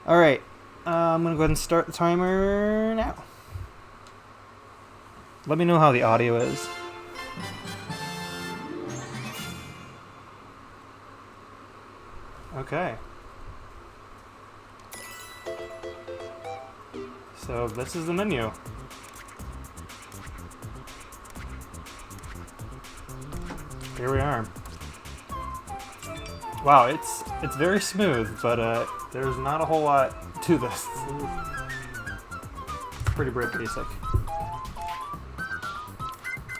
Alright, I'm gonna go ahead and start the timer now. Let me know how the audio is. Okay. So this is the menu. Here we are. Wow, it's very smooth, but there's not a whole lot to this. It's pretty basic.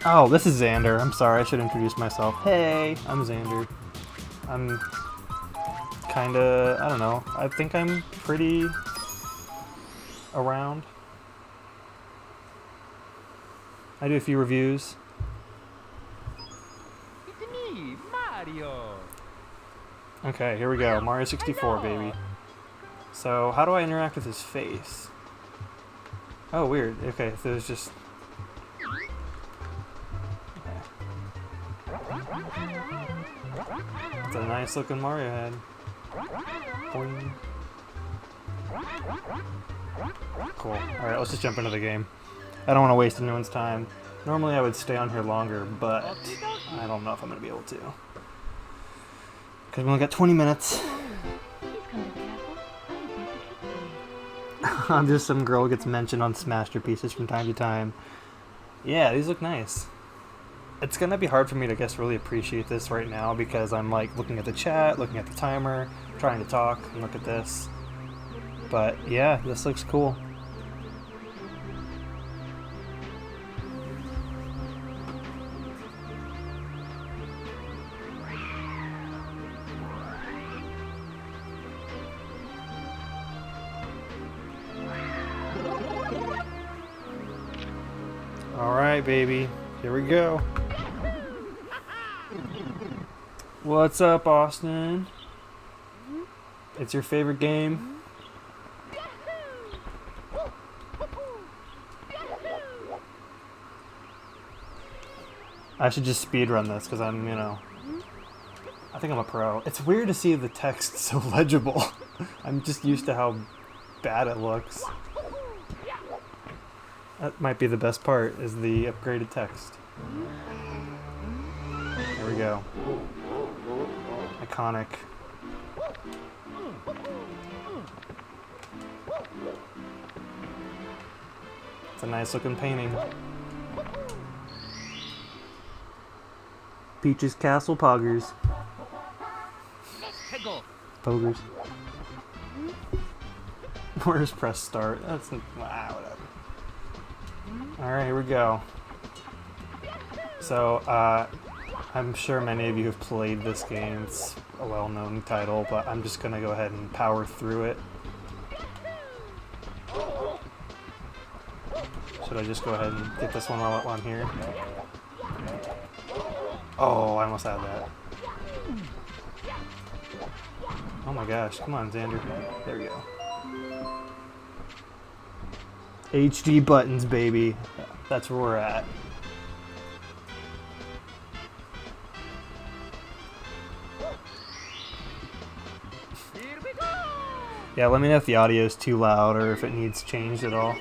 Oh, this is Xander. I'm sorry, I should introduce myself. Hey, I'm Xander. I'm kinda, I don't know, I think I'm pretty around. I do a few reviews. It's me, Mario. Okay, here we go. Mario 64, baby. So, how do I interact with his face? Oh, weird. Okay, so there's just... It's a nice looking Mario head. Boing. Cool. Alright, let's just jump into the game. I don't want to waste anyone's time. Normally I would stay on here longer, but I don't know if I'm going to be able to. Because we only got 20 minutes. I'm just some girl who gets mentioned on Smasterpieces from time to time. Yeah, these look nice. It's gonna be hard for me to, I guess, really appreciate this right now because I'm like looking at the chat, looking at the timer, trying to talk and look at this. But yeah, this looks cool. Alright, baby. Here we go. What's up, Austin? It's your favorite game? I should just speedrun this because I'm, you know, I think I'm a pro. It's weird to see the text so legible. I'm just used to how bad it looks. That might be the best part, is the upgraded text. There we go. Iconic. It's a nice looking painting. Peach's Castle Poggers. Pogers. Where's press start? That's whatever. Alright, here we go. So, I'm sure many of you have played this game. It's a well-known title, but I'm just gonna go ahead and power through it. Should I just go ahead and get this one while I'm here? Oh, I almost had that. Oh my gosh, come on, Xander. There we go. HD buttons, baby. That's where we're at. Yeah, let me know if the audio is too loud or if it needs changed at all.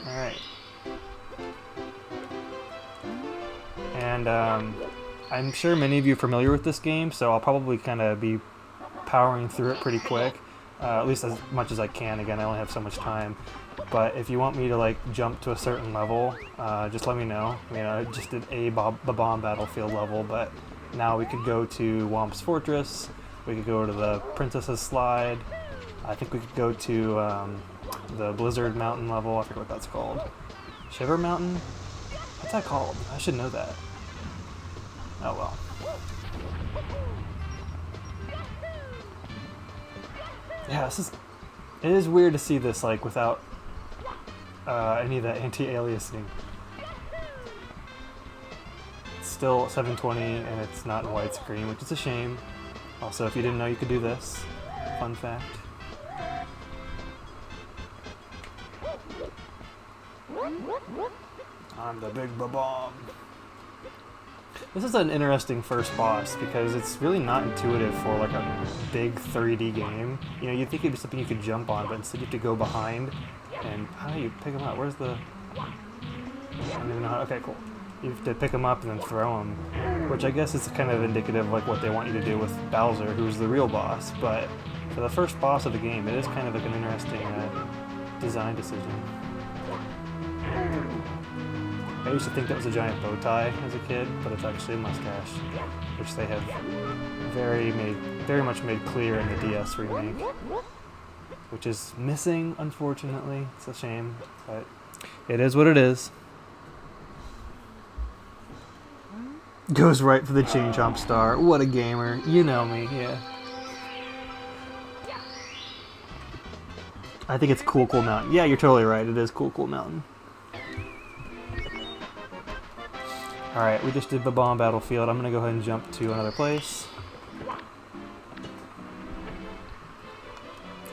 Alright. And I'm sure many of you are familiar with this game, so I'll probably kind of be powering through it pretty quick, at least as much as I can. Again, I only have so much time, but if you want me to like jump to a certain level, just let me know. I mean, I just did a Bob-omb battlefield level, but now we could go to Womp's Fortress, we could go to the Princess's Slide, I think we could go to the Blizzard Mountain level, I forget what that's called. Shiver Mountain? What's that called? I should know that. Oh well. Yeah, it is weird to see this like without any of that anti-aliasing. It's still 720 and it's not in widescreen, which is a shame. Also, if you didn't know you could do this, fun fact. I'm the big Bob-omb. This is an interesting first boss because it's really not intuitive for like a big 3D game. You know, you'd think it'd be something you could jump on, but instead you have to go behind. And how do you pick them up? Where's the... I don't even know how... Okay, cool. You have to pick them up and then throw them, which I guess is kind of indicative of like what they want you to do with Bowser, who's the real boss. But for the first boss of the game, it is kind of like an interesting design decision. I used to think that was a giant bow tie as a kid, but it's actually a mustache, which they have very much made clear in the DS remake, which is missing, unfortunately. It's a shame, but it is what it is. Goes right for the Chain Chomp star. What a gamer. You know me, yeah. I think it's Cool Cool Mountain. Yeah, you're totally right. It is Cool Cool Mountain. Alright, we just did the Bob-omb battlefield. I'm going to go ahead and jump to another place.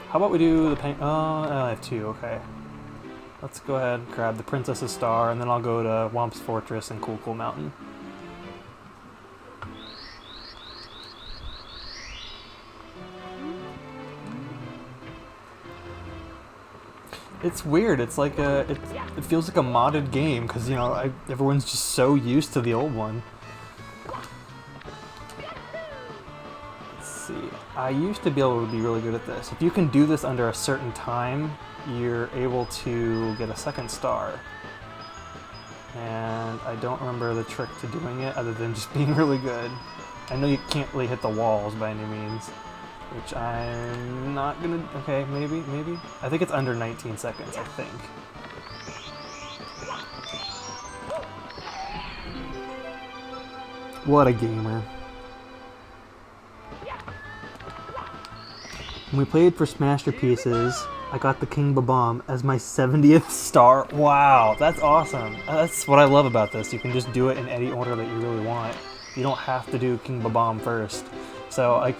How about we do the paint... Oh, I have two, okay. Let's go ahead and grab the Princess's Star, and then I'll go to Whomp's Fortress and Cool Cool Mountain. It's weird. It's like it feels like a modded game because, you know, everyone's just so used to the old one. Let's see. I used to be able to be really good at this. If you can do this under a certain time, you're able to get a second star. And I don't remember the trick to doing it other than just being really good. I know you can't really hit the walls by any means. Which I'm not gonna... Okay, maybe. I think it's under 19 seconds, I think. What a gamer. When we played for Masterpieces, I got the King Bob-omb as my 70th star. Wow, that's awesome. That's what I love about this. You can just do it in any order that you really want. You don't have to do King Bob-omb first. So, like...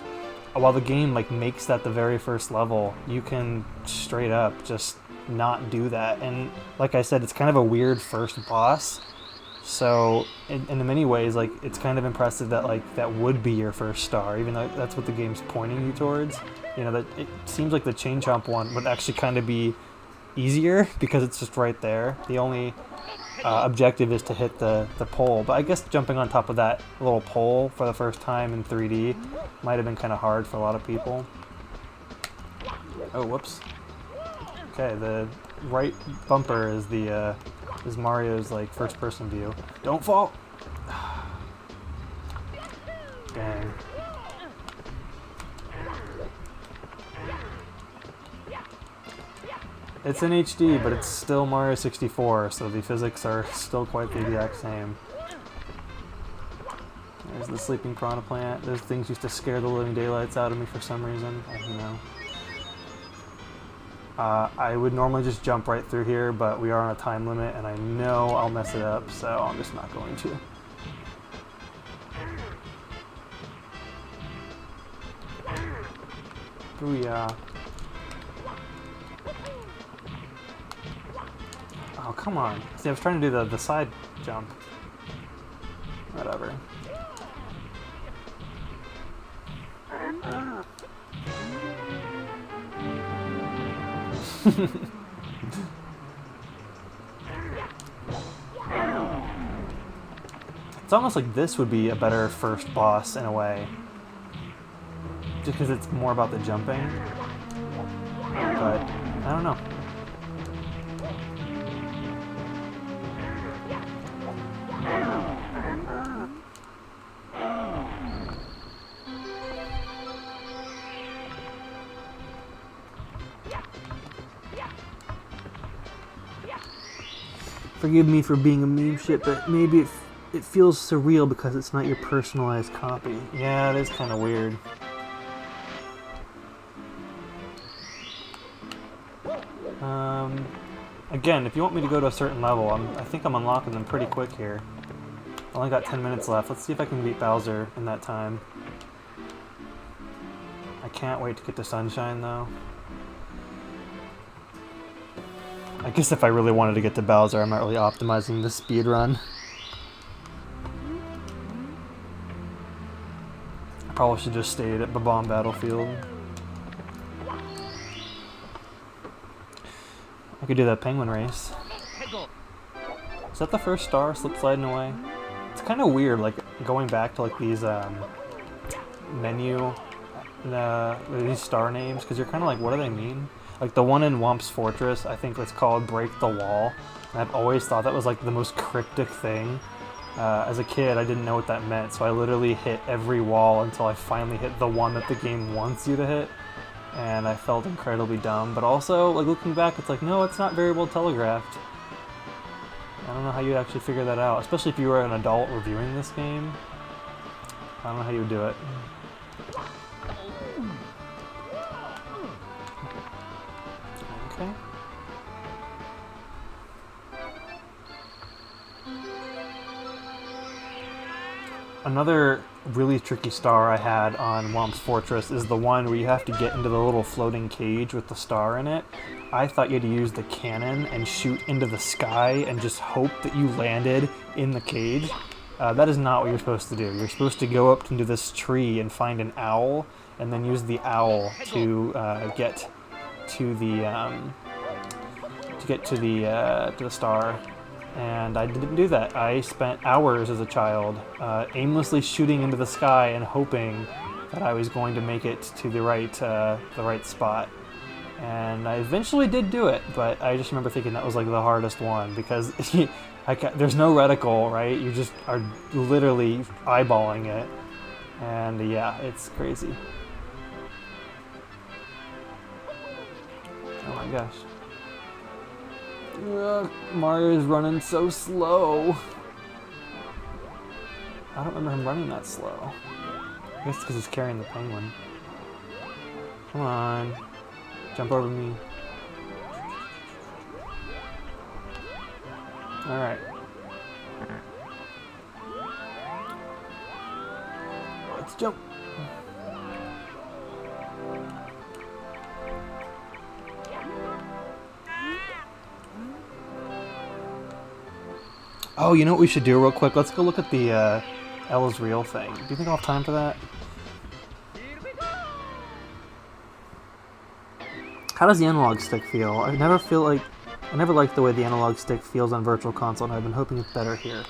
While the game like makes that the very first level, you can straight up just not do that. And like I said, it's kind of a weird first boss. So in many ways, like it's kind of impressive that like that would be your first star, even though that's what the game's pointing you towards. You know, that it seems like the Chain Chomp one would actually kind of be easier because it's just right there. The only objective is to hit the pole, but I guess jumping on top of that little pole for the first time in 3D might have been kind of hard for a lot of people. Oh, whoops. Okay, the right bumper is the is Mario's like first-person view. Don't fall. Dang. It's in HD, but it's still Mario 64, so the physics are still quite the exact same. There's the sleeping piranha plant. Those things used to scare the living daylights out of me for some reason. I don't know. I would normally just jump right through here, but we are on a time limit, and I know I'll mess it up, so I'm just not going to. Booyah. Oh, come on. See, I was trying to do the side jump. Whatever. It's almost like this would be a better first boss in a way. Just because it's more about the jumping. But, I don't know. Forgive me for being a meme shit, but maybe it feels surreal because it's not your personalized copy. Yeah, it is kind of weird. Again, if you want me to go to a certain level, I think I'm unlocking them pretty quick here. I only got 10 minutes left. Let's see if I can beat Bowser in that time. I can't wait to get to Sunshine, though. I guess if I really wanted to get to Bowser, I'm not really optimizing the speed run. Probably should just stayed at Bob-omb Battlefield. I could do that penguin race. Is that the first star slip sliding away? It's kind of weird, like going back to like these menu, these star names, because you're kind of like, what do they mean? Like the one in Womp's Fortress, I think it's called Break the Wall. And I've always thought that was like the most cryptic thing. As a kid, I didn't know what that meant, so I literally hit every wall until I finally hit the one that the game wants you to hit. And I felt incredibly dumb, but also, like looking back, it's like, no, it's not very well telegraphed. I don't know how you actually figure that out, especially if you were an adult reviewing this game. I don't know how you would do it. Okay. Another really tricky star I had on Womp's Fortress is the one where you have to get into the little floating cage with the star in it. I thought you had to use the cannon and shoot into the sky and just hope that you landed in the cage. That is not what you're supposed to do. You're supposed to go up into this tree and find an owl, and then use the owl to get to the star. And I didn't do that. I spent hours as a child aimlessly shooting into the sky and hoping that I was going to make it to the right spot. And I eventually did do it, but I just remember thinking that was like the hardest one because there's no reticle, right? You just are literally eyeballing it. And yeah, it's crazy. Oh my gosh. Mario's running so slow. I don't remember him running that slow. I guess it's because he's carrying the penguin. Come on. Jump over me. Alright. Let's jump. Oh, you know what we should do real quick? Let's go look at the Ella's Real thing. Do you think I'll have time for that? How does the analog stick feel? I never liked the way the analog stick feels on Virtual Console, and I've been hoping it's better here.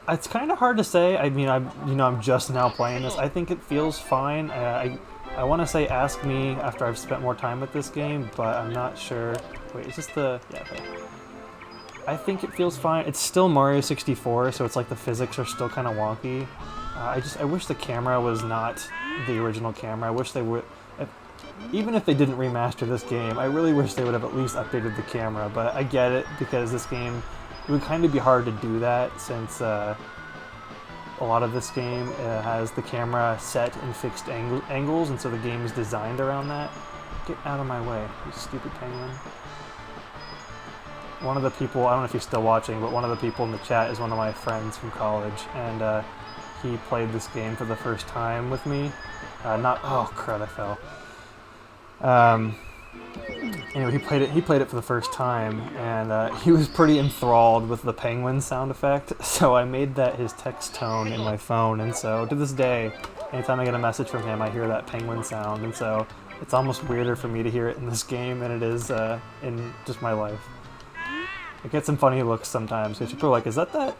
It's kind of hard to say. I mean, I'm just now playing this. I think it feels fine. I want to say ask me after I've spent more time with this game, but I'm not sure. Wait, is this the... Yeah, okay. I think it feels fine. It's still Mario 64, so it's like the physics are still kind of wonky. I wish the camera was not the original camera. I wish they would... Even if they didn't remaster this game, I really wish they would have at least updated the camera, but I get it, because this game... It would kind of be hard to do that, since a lot of this game has the camera set in fixed angles, and so the game is designed around that. Get out of my way, you stupid penguin. One of the people, I don't know if he's still watching, but one of the people in the chat is one of my friends from college, and he played this game for the first time with me. Oh crud, I fell. Anyway, he played it for the first time, and he was pretty enthralled with the penguin sound effect, so I made that his text tone in my phone, and so to this day, anytime I get a message from him, I hear that penguin sound, and so it's almost weirder for me to hear it in this game than it is in just my life. I get some funny looks sometimes, because people are like, is that?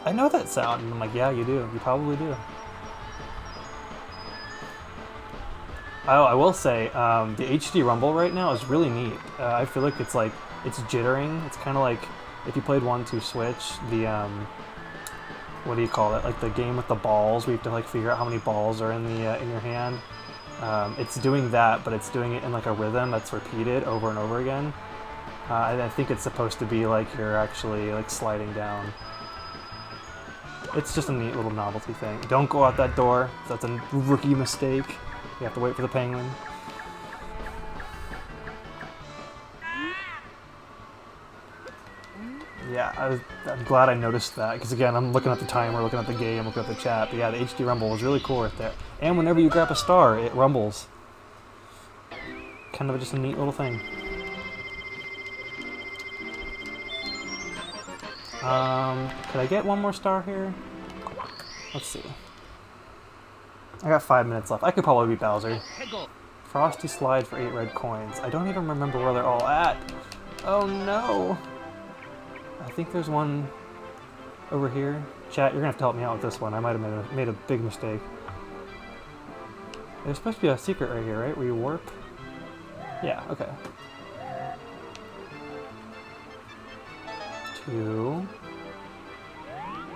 I know that sound, and I'm like, yeah, you do. You probably do. Oh, I will say, the HD rumble right now is really neat. I feel like it's jittering. It's kind of like, if you played 1-2 Switch, the, what do you call it? Like the game with the balls, where you have to like figure out how many balls are in your hand. It's doing that, but it's doing it in like a rhythm that's repeated over and over again. I think it's supposed to be like you're actually like sliding down. It's just a neat little novelty thing. Don't go out that door. That's a rookie mistake. You have to wait for the penguin. Yeah, I'm glad I noticed that, because again, I'm looking at the timer, looking at the game, looking at the chat, but yeah, the HD rumble was really cool right there. And whenever you grab a star, it rumbles. Kind of just a neat little thing. Could I get one more star here? Let's see. I got 5 minutes left. I could probably beat Bowser. Frosty slide for 8 red coins. I don't even remember where they're all at. Oh no! I think there's one over here. Chat, you're gonna have to help me out with this one. I might have made a big mistake. There's supposed to be a secret right here, right? Where you warp? Yeah, okay. 2.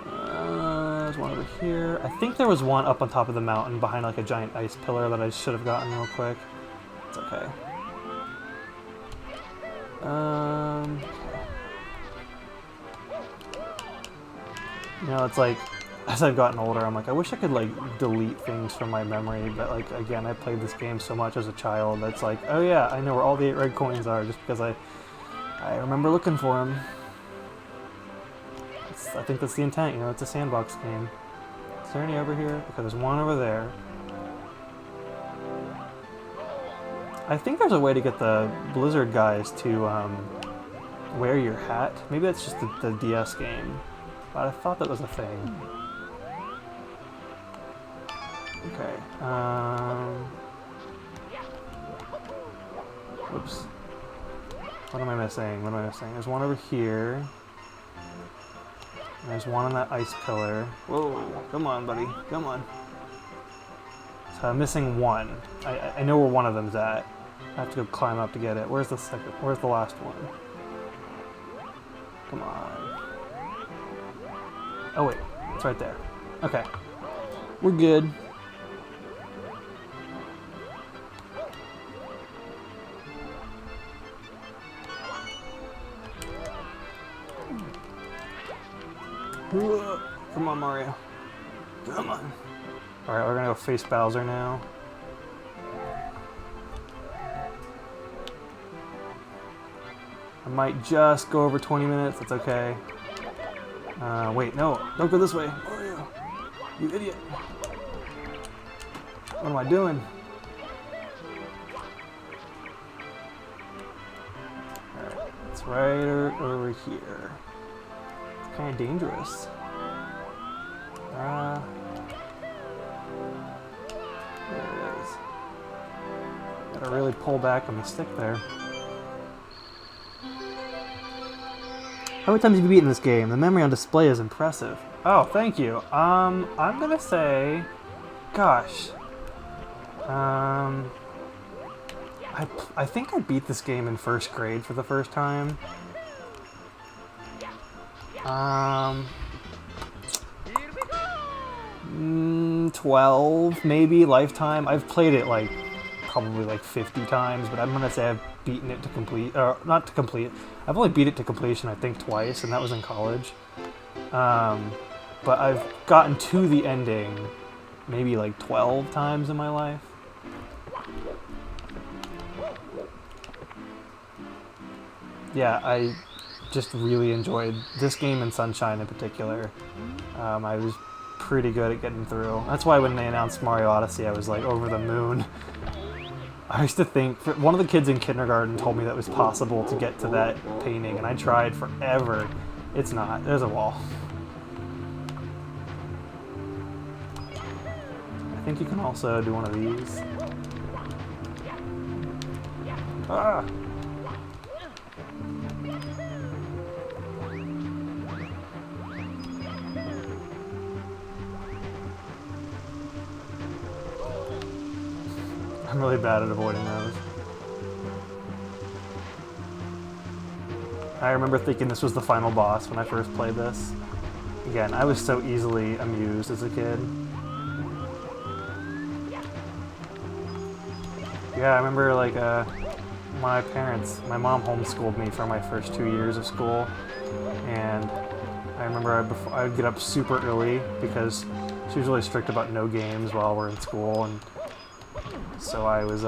There's one over here. I think there was one up on top of the mountain behind like a giant ice pillar that I should have gotten real quick. It's okay. You know, it's like, as I've gotten older, I'm like, I wish I could like delete things from my memory, but like, again, I played this game so much as a child that's like, oh yeah, I know where all the 8 red coins are just because I remember looking for them. I think that's the intent, you know, it's a sandbox game. Is there any over here? Okay, there's one over there. I think there's a way to get the Blizzard guys to wear your hat. Maybe that's just the DS game, but I thought that was a thing. Okay, whoops. What am I missing? What am I missing? There's one over here. There's one on that ice pillar. Whoa, come on, buddy, come on. So I'm missing one. I know where one of them's at. I have to go climb up to get it. Where's the second? Where's the last one? Come on. Oh wait, it's right there. Okay, we're good. Come on, Mario. Come on. Alright, we're gonna go face Bowser now. I might just go over 20 minutes, that's okay. Wait, no, don't go this way. Mario, you idiot. What am I doing? Alright, it's right over here. It's kind of dangerous. There it is. Gotta really pull back on the stick there. How many times have you beaten this game? The memory on display is impressive. Oh, thank you. I'm gonna say, gosh, I think I beat this game in first grade for the first time. 12 maybe lifetime. I've played it like probably like 50 times, but I'm gonna say I've beaten it to complete, or not to complete. I've only beat it to completion I think twice, and that was in college. But I've gotten to the ending maybe like 12 times in my life. Yeah, I just really enjoyed this game and Sunshine in particular. I was pretty good at getting through. That's why when they announced Mario Odyssey, I was like over the moon. I used to think, one of the kids in kindergarten told me that it was possible to get to that painting, and I tried forever. It's not. There's a wall. I think you can also do one of these. Ah! I'm really bad at avoiding those. I remember thinking this was the final boss when I first played this. Again, I was so easily amused as a kid. Yeah, I remember like my mom homeschooled me for my first 2 years of school, and I remember I would get up super early because she was really strict about no games while we're in school, and so I always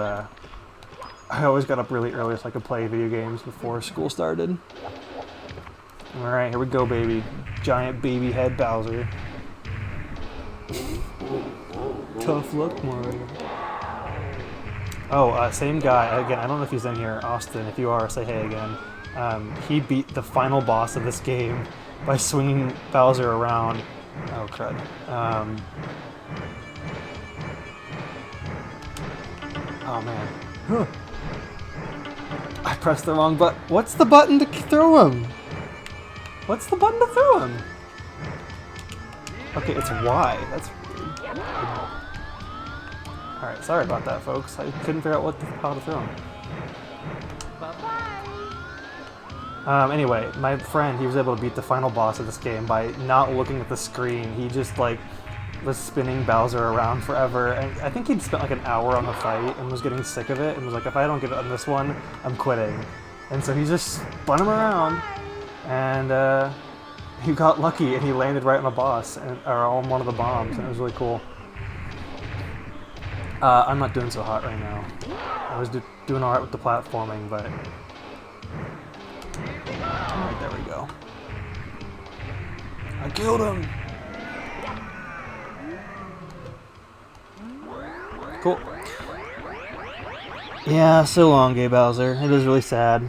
got up really early so I could play video games before school started. Alright, here we go, baby. Giant baby head Bowser. Tough luck, Mario. Oh, same guy. Again, I don't know if he's in here. Austin, if you are, say hey again. He beat the final boss of this game by swinging Bowser around Oh, crud. Oh, man. Huh. I pressed the wrong button. What's the button to throw him? What's the button to throw him? Okay, it's Y. That's weird. Alright, sorry about that, folks. I couldn't figure out how to throw him. Anyway, my friend, he was able to beat the final boss of this game by not looking at the screen. He just, like, was spinning Bowser around forever. And I think he'd spent, like, an hour on the fight and was getting sick of it and was like, if I don't get it on this one, I'm quitting. And so he just spun him around, and, he got lucky and he landed right on the boss, or on one of the bombs, and it was really cool. I'm not doing so hot right now. I was doing alright with the platforming, but... Alright, there we go. I killed him! Cool. Yeah, so long, Gay Bowser. It is really sad.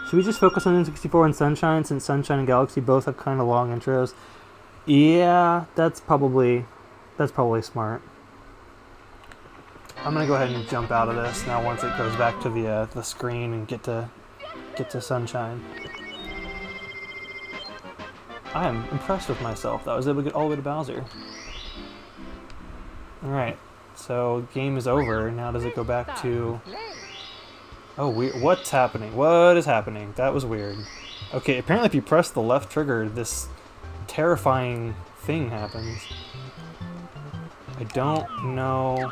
Should we just focus on N64 and Sunshine, since Sunshine and Galaxy both have kind of long intros? Yeah, that's probably smart. I'm gonna go ahead and jump out of this now once it goes back to the screen and get to Sunshine. I am impressed with myself that I was able to get all the way to Bowser. Alright, so game is over. Now does it go back to... Oh, what's happening? What is happening? That was weird. Okay, apparently if you press the left trigger, this terrifying thing happens. I don't know...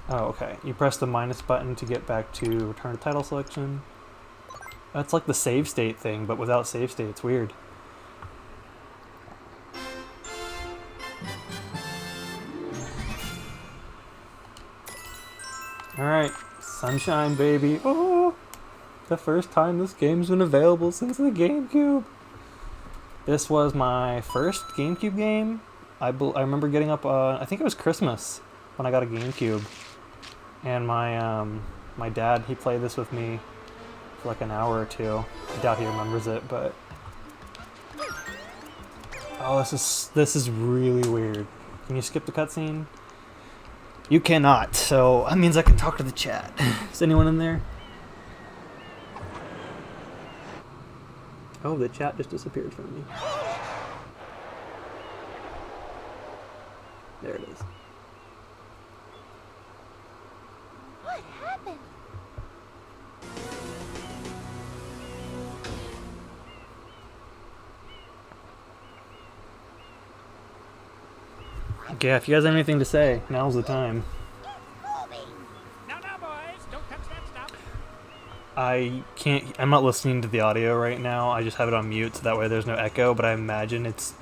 Oh, okay. You press the minus button to get back to return to title selection. That's like the save state thing, but without save state. It's weird. Alright. Sunshine, baby. Oh! The first time this game's been available since the GameCube. This was my first GameCube game. I remember getting up, I think it was Christmas when I got a GameCube. And my dad, he played this with me for like an hour or two. I doubt he remembers it, but... Oh, this is really weird. Can you skip the cutscene? You cannot, so that means I can talk to the chat. Is anyone in there? Oh, the chat just disappeared from me. There it is. What happened? Yeah, if you guys have anything to say, now's the time. Now, boys, don't touch that stuff. I'm not listening to the audio right now. I just have it on mute so that way there's no echo, but I imagine it's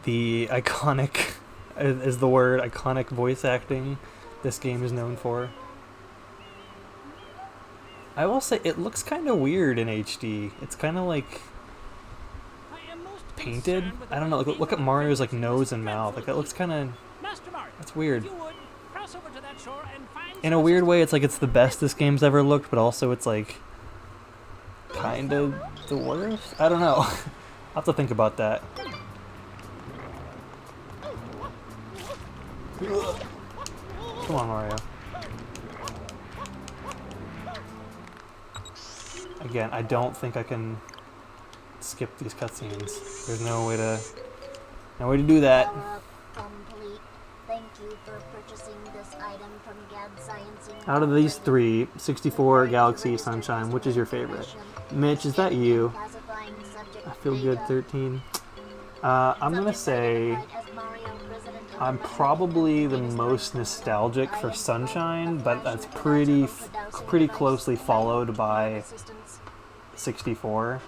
the iconic, is the word, iconic voice acting this game is known for. I will say, it looks kind of weird in HD. It's kind of like painted. I don't know, look at Mario's like nose and mouth. Like that looks kind of, that's weird. In a weird way, it's like it's the best this game's ever looked, but also it's like kind of the worst. I don't know. I'll have to think about that. Come on, Mario. Again, I don't think I can skip these cutscenes. There's no way to do that. Complete. Thank you for purchasing this item from Gab Science. Out of these three, 64, Galaxy, Sunshine, which is your favorite? Mitch, is that you? I feel good, 13. I'm gonna say I'm probably the most nostalgic for Sunshine, but that's pretty closely followed by 64.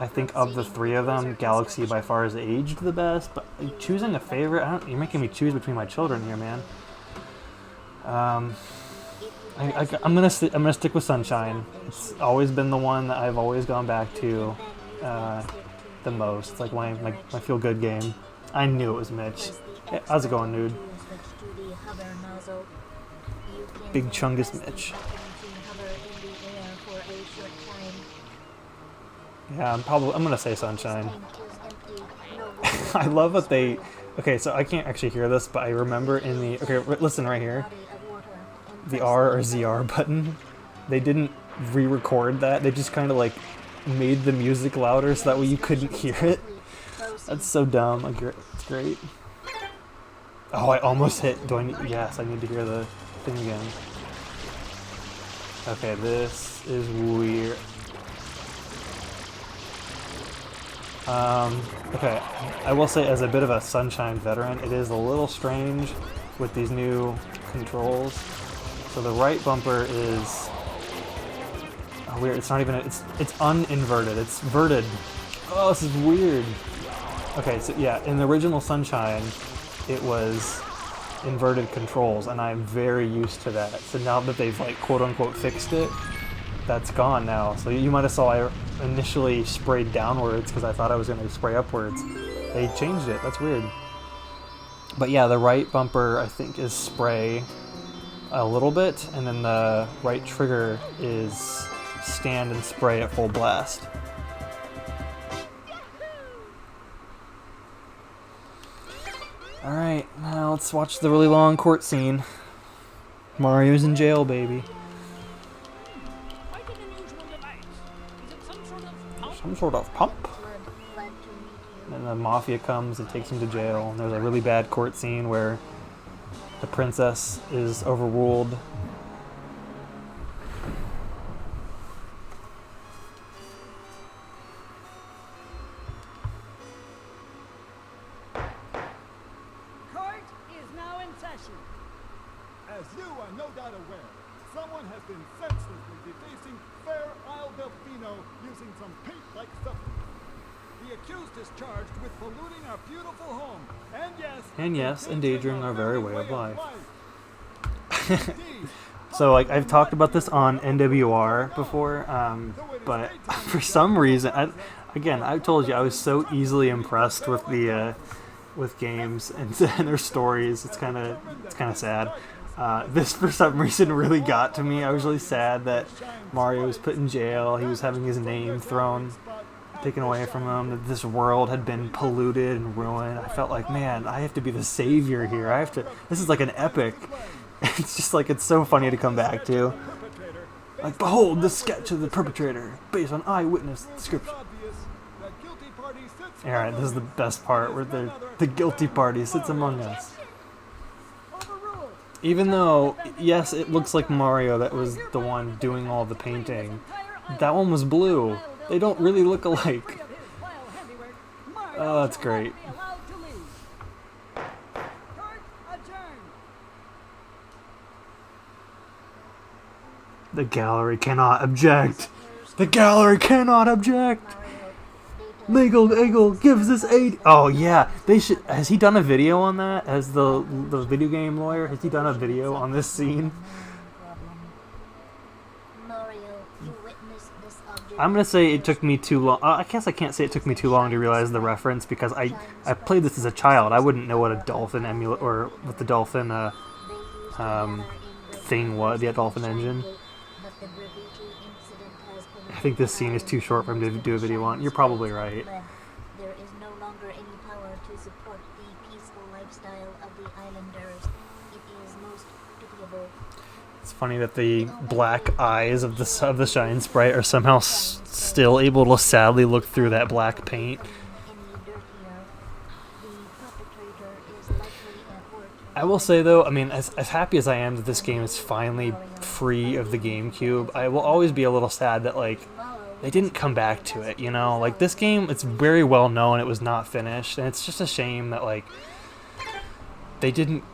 I think of the three of them, Galaxy by far is aged the best, but choosing a favorite, you're making me choose between my children here, man. I'm gonna stick with Sunshine. It's always been the one that I've always gone back to the most. It's like my feel-good game. I knew it was Mitch. Hey, how's it going, dude? Big Chungus Mitch. Yeah, I'm gonna say Sunshine. Tank is empty. No water. I love that they. Okay, so I can't actually hear this, but I remember in the. Okay, listen right here. Body of water and The R or ZR button. They didn't re-record that. They just kind of like made the music louder so that way you couldn't hear it. That's so dumb. It's great. Oh, I almost hit. Do I need? Yes, I need to hear the thing again. Okay, this is weird. Okay, I will say as a bit of a Sunshine veteran, it is a little strange with these new controls. So the right bumper is weird. It's not even. It's uninverted. It's verted. Oh, this is weird. Okay, so yeah, in the original Sunshine, it was inverted controls, and I'm very used to that. So now that they've like quote unquote fixed it, that's gone now. So you might have saw I initially sprayed downwards because I thought I was going to spray upwards. They changed it. That's weird. But yeah, the right bumper I think is spray a little bit, and then the right trigger is stand and spray at full blast. Alright, now let's watch the really long court scene. Mario's in jail, baby. Quite an unusual device. Is it some sort of pump? Some sort of pump? glad to meet you. And the mafia comes and takes him to jail. And there's a really bad court scene where the princess is overruled. Court is now in session. As you are no doubt aware, someone has been senselessly defacing Fair Isle Delfino using some paint-like substance. The accused is charged with polluting our beautiful home, and yes, endangering our very way of life. Indeed, So, like, I've talked about this on NWR before, but for some reason, I've told you, I was so easily impressed with the with games and their stories. It's kind of sad. This, for some reason, really got to me. I was really sad that Mario was put in jail. He was having his name taken away from him. That this world had been polluted and ruined. I felt like, man, I have to be the savior here. This is like an epic. It's just like, it's so funny to come back to. Like, behold the sketch of the perpetrator, based on eyewitness description. Alright, this is the best part, where the guilty party sits among us. Even though, yes, it looks like Mario that was the one doing all the painting, that one was blue. They don't really look alike. Oh, that's great. The gallery cannot object. The gallery cannot object. Legal gives this aid. Oh yeah, they should. Has he done a video on that? As the video game lawyer, has he done a video on this scene? Mario, you witnessed this object. I'm gonna say it took me too long. I guess I can't say it took me too long to realize the reference because I played this as a child. I wouldn't know what a dolphin emulate or what the dolphin thing was. The dolphin engine. I think this scene is too short for him to do a video on. You're probably right. There is no longer any power to support the peaceful lifestyle of the islanders. It is most pitiable. It's funny that the black eyes of the Shine Sprite are somehow still able to sadly look through that black paint. Any dirtier. The perpetrator is likely at work. I will say though, I mean, as happy as I am that this game is finally free of the GameCube, I will always be a little sad that like they didn't come back to it, you know? Like this game, it's very well known it was not finished, and it's just a shame that like they didn't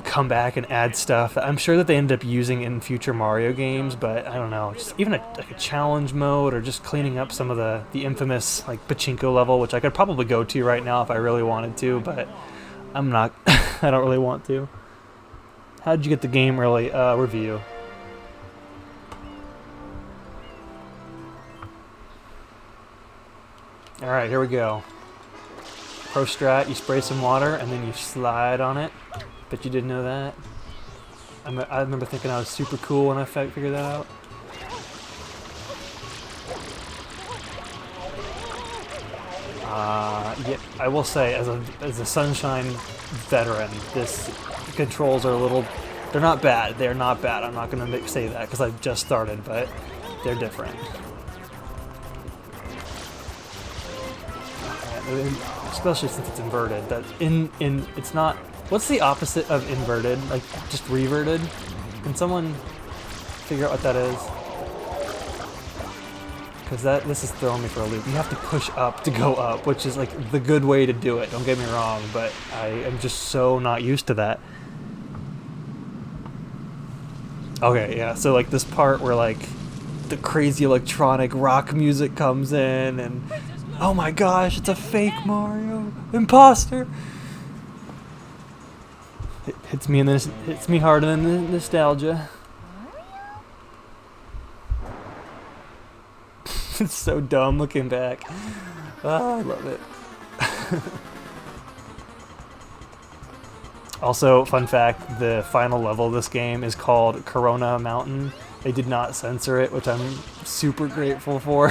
come back and add stuff that I'm sure that they ended up using in future Mario games, but I don't know, just even like a challenge mode or just cleaning up some of the infamous like pachinko level, which I could probably go to right now if I really wanted to, but I'm not. I don't really want to. How'd you get the game early? Review. Alright, here we go. Pro strat, you spray some water and then you slide on it. Bet you didn't know that. I remember thinking I was super cool when I figured that out. Yeah, I will say, as a Sunshine veteran, this controls are a little. They're not bad. They're not bad. I'm not gonna say that because I've just started, but they're different. Especially since it's inverted. That it's not. What's the opposite of inverted? Like just reverted? Can someone figure out what that is? Because this is throwing me for a loop. You have to push up to go up, which is like the good way to do it. Don't get me wrong, but I am just so not used to that. Okay, yeah. So like this part where like the crazy electronic rock music comes in, and oh my gosh, it's a fake Mario imposter. It hits me hits me harder than the nostalgia. It's so dumb looking back. Oh, I love it. Also, fun fact, the final level of this game is called Corona Mountain. They did not censor it, which I'm super grateful for.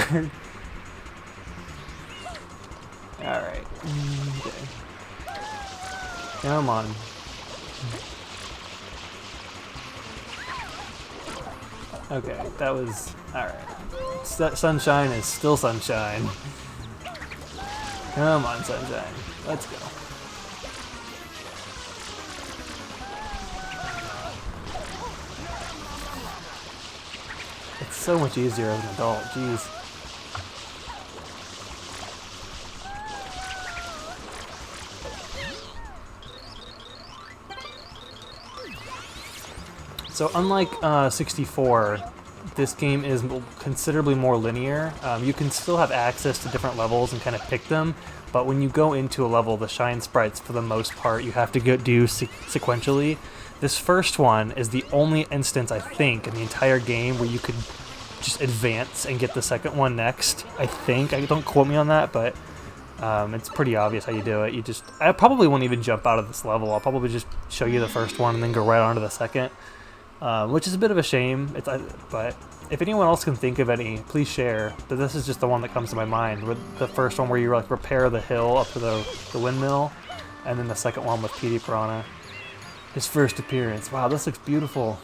Alright. Okay. Come on. Okay, that was... Alright. Sunshine is still sunshine. Come on, sunshine. Let's go. It's so much easier as an adult, jeez. So unlike 64, this game is considerably more linear. You can still have access to different levels and kind of pick them, but when you go into a level, the shine sprites, for the most part, you have to do sequentially. This first one is the only instance, I think, in the entire game where you could just advance and get the second one next. I think. Don't quote me on that, but it's pretty obvious how you do it. I probably won't even jump out of this level. I'll probably just show you the first one and then go right on to the second. Which is a bit of a shame, but if anyone else can think of any, please share. But this is just the one that comes to my mind. With the first one where you like repair the hill up to the windmill, and then the second one with Petey Piranha. His first appearance. Wow, this looks beautiful.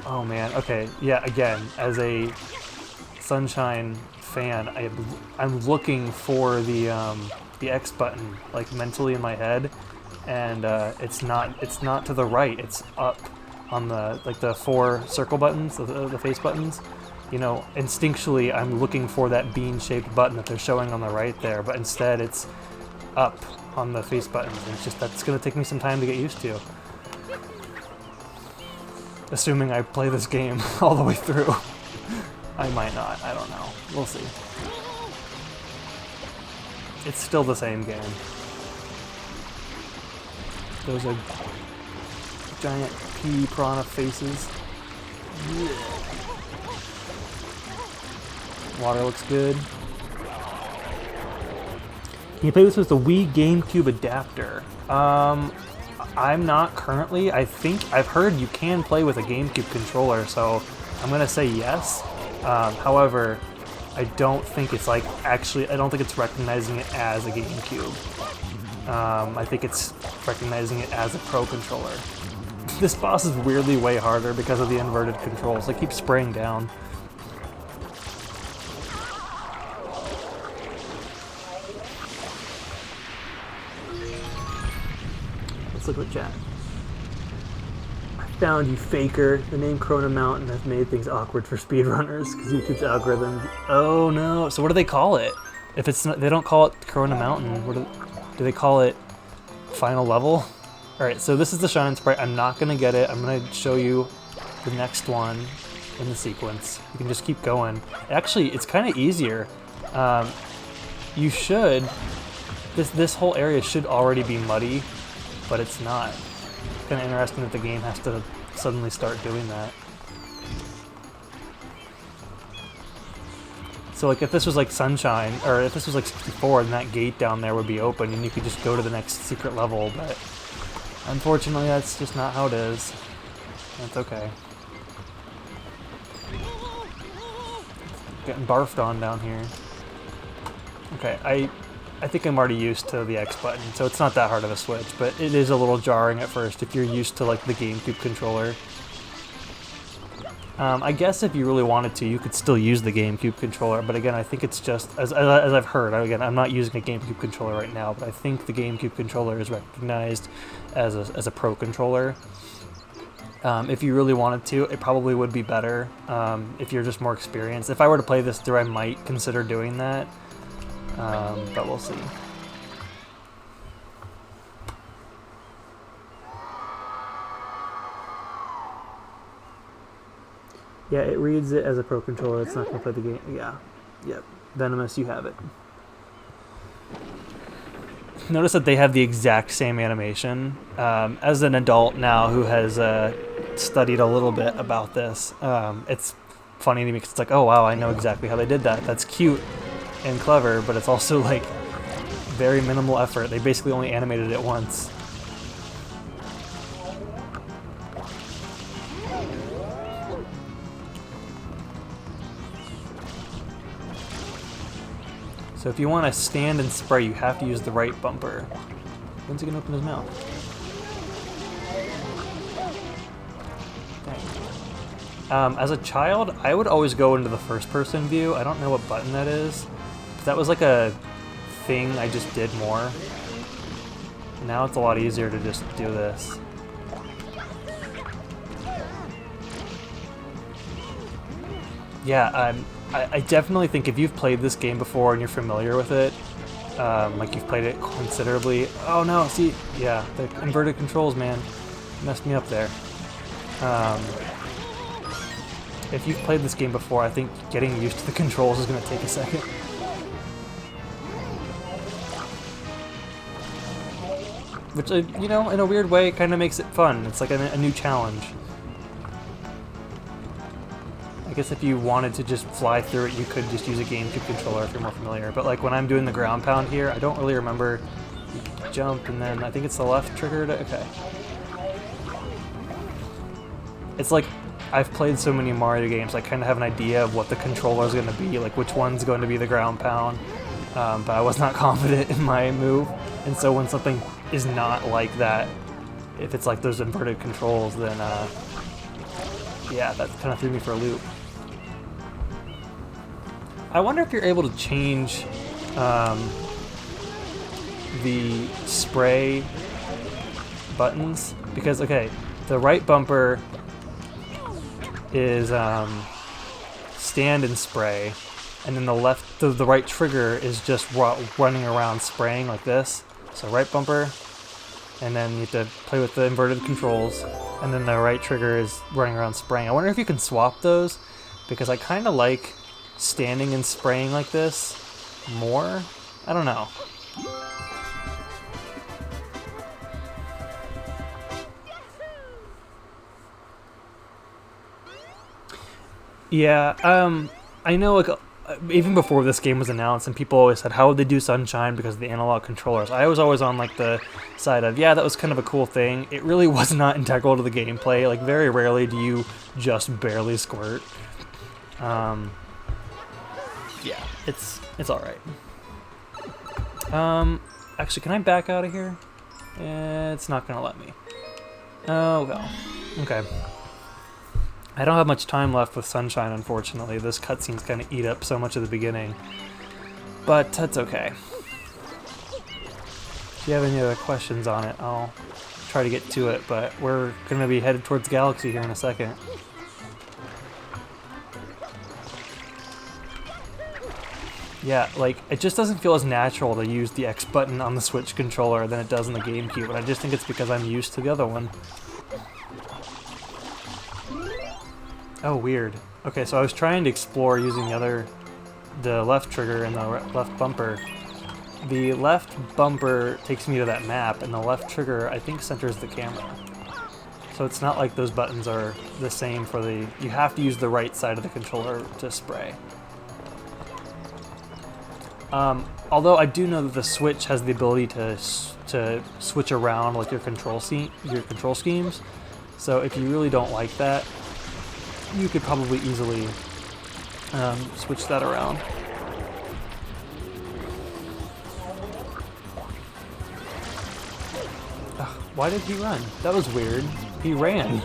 Oh man, okay, yeah. Again, as a Sunshine fan, I'm looking for the X button like mentally in my head. And it's not to the right, it's up on the 4 circle buttons, the face buttons. You know, instinctually I'm looking for that bean-shaped button that they're showing on the right there, but instead it's up on the face buttons. And it's just, that's gonna take me some time to get used to. Assuming I play this game all the way through. I might not, I don't know. We'll see. It's still the same game. Those are giant pea piranha faces. Yeah. Water looks good. Can you play this with the Wii GameCube adapter? I'm not currently. I think I've heard you can play with a GameCube controller, so I'm gonna say yes. However, I don't think it's I don't think it's recognizing it as a GameCube. I think it's recognizing it as a Pro controller. This boss is weirdly way harder because of the inverted controls. They keep spraying down. Let's look at chat. I found you, faker. The name Corona Mountain has made things awkward for speedrunners because YouTube's algorithm. Oh no! So what do they call it? If it's not, they don't call it Corona Mountain. What do they call it? Final level? Alright, so this is the shine sprite. I'm not going to get it. I'm going to show you the next one in the sequence. You can just keep going. Actually, it's kind of easier. You should... This whole area should already be muddy, but it's not. It's kind of interesting that the game has to suddenly start doing that. So like if this was like Sunshine, or if this was like 64, then that gate down there would be open and you could just go to the next secret level, but unfortunately that's just not how it is. That's okay. Getting barfed on down here. Okay, I think I'm already used to the X button, so it's not that hard of a switch, but it is a little jarring at first if you're used to like the GameCube controller. I guess if you really wanted to, you could still use the GameCube controller, but again, I think it's just, as I've heard, again, I'm not using a GameCube controller right now, but I think the GameCube controller is recognized as a Pro controller. If you really wanted to, it probably would be better if you're just more experienced. If I were to play this through, I might consider doing that, but we'll see. Yeah, it reads it as a Pro controller. It's not going to play the game. Yeah. Yep. Venomous, you have it. Notice that they have the exact same animation. As an adult now who has studied a little bit about this, it's funny to me because it's like, oh wow, I know exactly how they did that. That's cute and clever, but it's also like very minimal effort. They basically only animated it once. So if you want to stand and spray, you have to use the right bumper. When's he going to open his mouth? Dang. As a child, I would always go into the first-person view. I don't know what button that is. But that was like a thing I just did more. Now it's a lot easier to just do this. Yeah, I definitely think if you've played this game before and you're familiar with it, like you've played it considerably. Oh no, see, yeah, the inverted controls, man, messed me up there. If you've played this game before, I think getting used to the controls is going to take a second. Which, you know, in a weird way, kind of makes it fun. It's like a new challenge. I guess if you wanted to just fly through it, you could just use a GameCube controller if you're more familiar. But like when I'm doing the ground pound here, I don't really remember. You jump and then I think it's the left trigger to, okay. It's like I've played so many Mario games, I kind of have an idea of what the controller is going to be, like which one's going to be the ground pound. But I was not confident in my move. And so when something is not like that, if it's like those inverted controls, then yeah, that kind of threw me for a loop. I wonder if you're able to change the spray buttons, because okay, the right bumper is stand and spray, and then the right trigger is just running around spraying like this. So right bumper, and then you have to play with the inverted controls, and then the right trigger is running around spraying. I wonder if you can swap those, because I kind of like standing and spraying like this more. I don't know. Yeah, I know, like, even before this game was announced, and people always said, how would they do Sunshine because of the analog controllers? I was always on, like, the side of, yeah, that was kind of a cool thing. It really was not integral to the gameplay. Like, very rarely do you just barely squirt. Yeah, it's alright. Actually, can I back out of here? It's not gonna let me. Oh, well. Okay. I don't have much time left with Sunshine, unfortunately. Those cutscenes kind of eat up so much of the beginning. But that's okay. If you have any other questions on it, I'll try to get to it, but we're going to be headed towards Galaxy here in a second. Yeah, like, it just doesn't feel as natural to use the X button on the Switch controller than it does on the GameCube, and I just think it's because I'm used to the other one. Oh, weird. Okay, so I was trying to explore using the left trigger and the left bumper. The left bumper takes me to that map, and the left trigger, I think, centers the camera. So it's not like those buttons are the same for the... You have to use the right side of the controller to spray. Although I do know that the Switch has the ability to switch around like your control schemes. So if you really don't like that, you could probably easily switch that around. Why did he run? That was weird. He ran.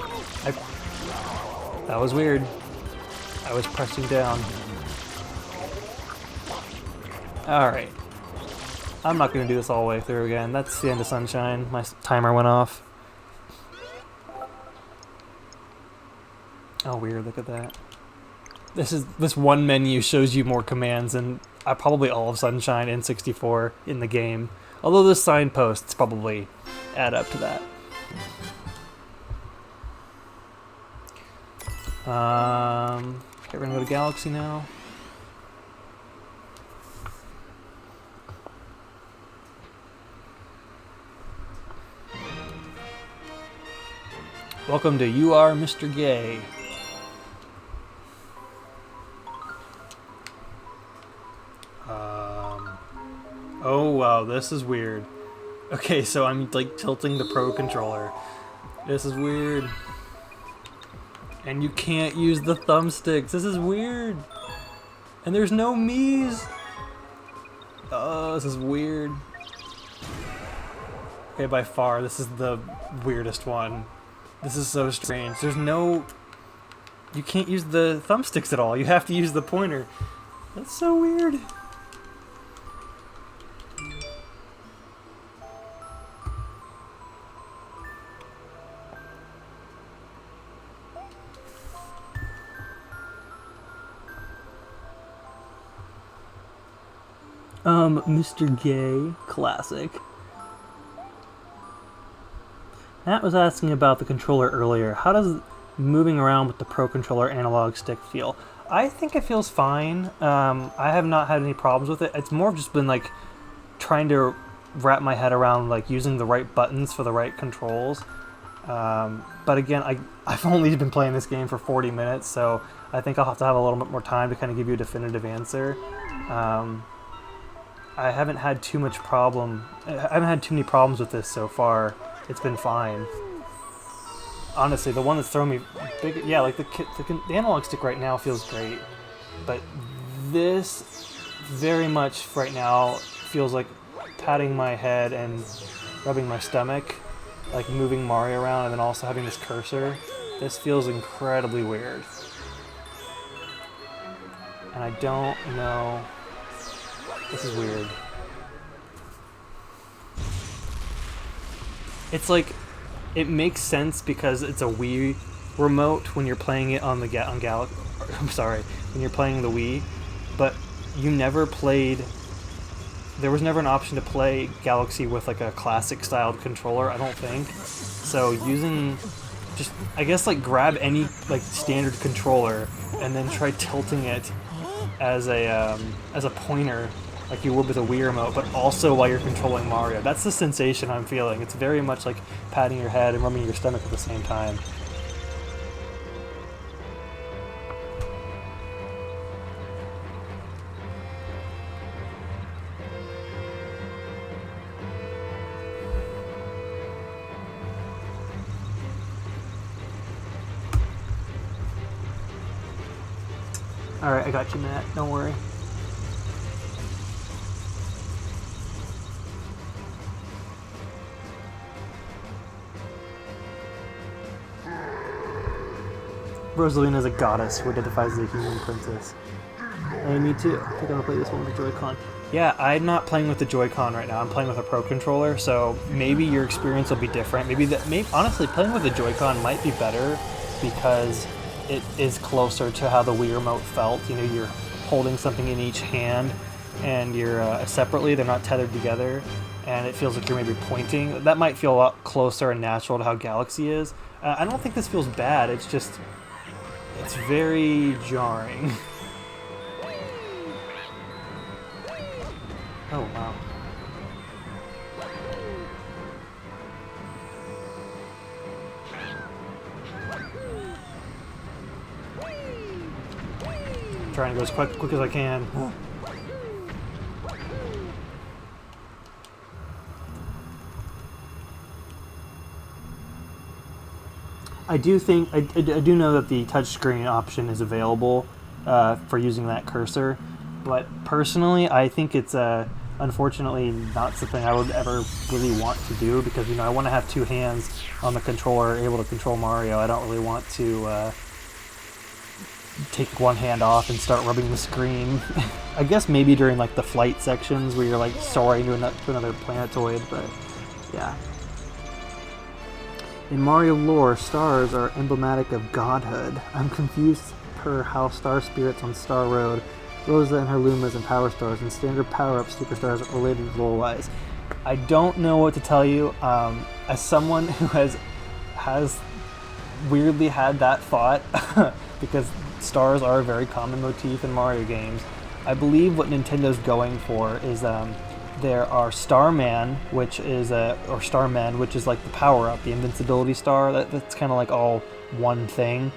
That was weird. I was pressing down. Alright. I'm not going to do this all the way through again. That's the end of Sunshine. My timer went off. Oh, weird. Look at that. This one menu shows you more commands than probably all of Sunshine and 64 in the game. Although the signposts probably add up to that. Okay, we're gonna go to Galaxy now. Welcome to You Are Mr. Gay. Oh wow, this is weird. Okay, so I'm like tilting the Pro controller. This is weird. And you can't use the thumbsticks. This is weird. And there's no Mii's. Oh, this is weird. Okay, by far, this is the weirdest one. This is so strange. There's no... You can't use the thumbsticks at all. You have to use the pointer. That's so weird. Mr. Gay, classic. Matt was asking about the controller earlier. How does moving around with the Pro Controller analog stick feel? I think it feels fine. I have not had any problems with it. It's more just been like trying to wrap my head around like using the right buttons for the right controls. But again, I've only been playing this game for 40 minutes, so I think I'll have to have a little bit more time to kind of give you a definitive answer. I haven't had too many problems with this so far. It's been fine. Honestly, the one that's thrown me big, yeah, like the analog stick right now feels great, but this very much right now feels like patting my head and rubbing my stomach, like moving Mario around and then also having this cursor. This feels incredibly weird. And I don't know. This is weird. It's like, it makes sense because it's a Wii remote when you're playing it on the when you're playing the Wii, but you never played. There was never an option to play Galaxy with like a classic styled controller, I don't think. So using just, I guess, like grab any like standard controller and then try tilting it as a pointer like you would with a Wii remote, but also while you're controlling Mario. That's the sensation I'm feeling. It's very much like patting your head and rubbing your stomach at the same time. Alright, I got you, Matt. Don't worry. Rosalina's a goddess who identifies as a human princess. And me too. I think I'm gonna play this one with the Joy-Con. Yeah, I'm not playing with the Joy-Con right now. I'm playing with a Pro Controller, so maybe your experience will be different. Honestly, playing with the Joy-Con might be better because it is closer to how the Wii remote felt. You know, you're holding something in each hand, and you're separately. They're not tethered together, and it feels like you're maybe pointing. That might feel a lot closer and natural to how Galaxy is. I don't think this feels bad. It's just, it's very jarring. Oh, wow. I'm trying to go as quick as I can. I do know that the touchscreen option is available for using that cursor, but personally I think it's unfortunately not something I would ever really want to do, because you know I want to have two hands on the controller able to control Mario. I don't really want to take one hand off and start rubbing the screen. I guess maybe during like the flight sections where you're like soaring to another planetoid, but yeah. In Mario lore, stars are emblematic of godhood. I'm confused per how star spirits on Star Road, Rosa and her Lumas and Power Stars, and standard power-up superstars are related lore-wise. I don't know what to tell you. As someone who has weirdly had that thought, because stars are a very common motif in Mario games, I believe what Nintendo's going for is there are Starman, which is or Starmen, which is like the power-up, the invincibility star. That's kind of like all one thing.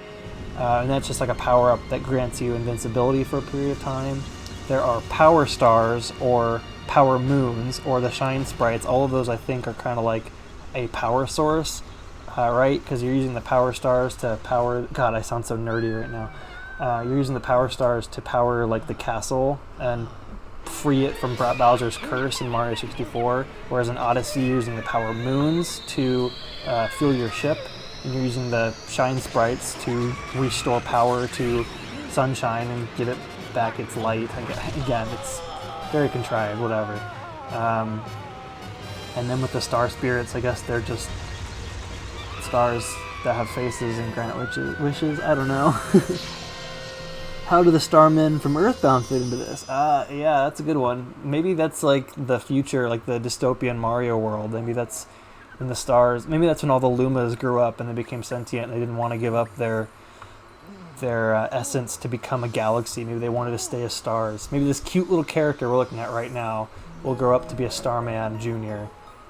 And that's just like a power-up that grants you invincibility for a period of time. There are power stars or power moons or the shine sprites. All of those I think are kind of like a power source, right? Because you're using the power stars to power... God, I sound so nerdy right now. You're using the power stars to power like the castle and free it from Bowser's curse in Mario 64, whereas in Odyssey you're using the power moons to fuel your ship, and you're using the shine sprites to restore power to sunshine and give it back its light. Again, it's very contrived, whatever. And then with the star spirits, I guess they're just stars that have faces and grant wishes. I don't know. How do the Starmen from Earthbound fit into this? Yeah, that's a good one. Maybe that's like the future, like the dystopian Mario world. Maybe that's in the stars. Maybe that's when all the Lumas grew up and they became sentient and they didn't want to give up their essence to become a galaxy. Maybe they wanted to stay as stars. Maybe this cute little character we're looking at right now will grow up to be a Starman Jr.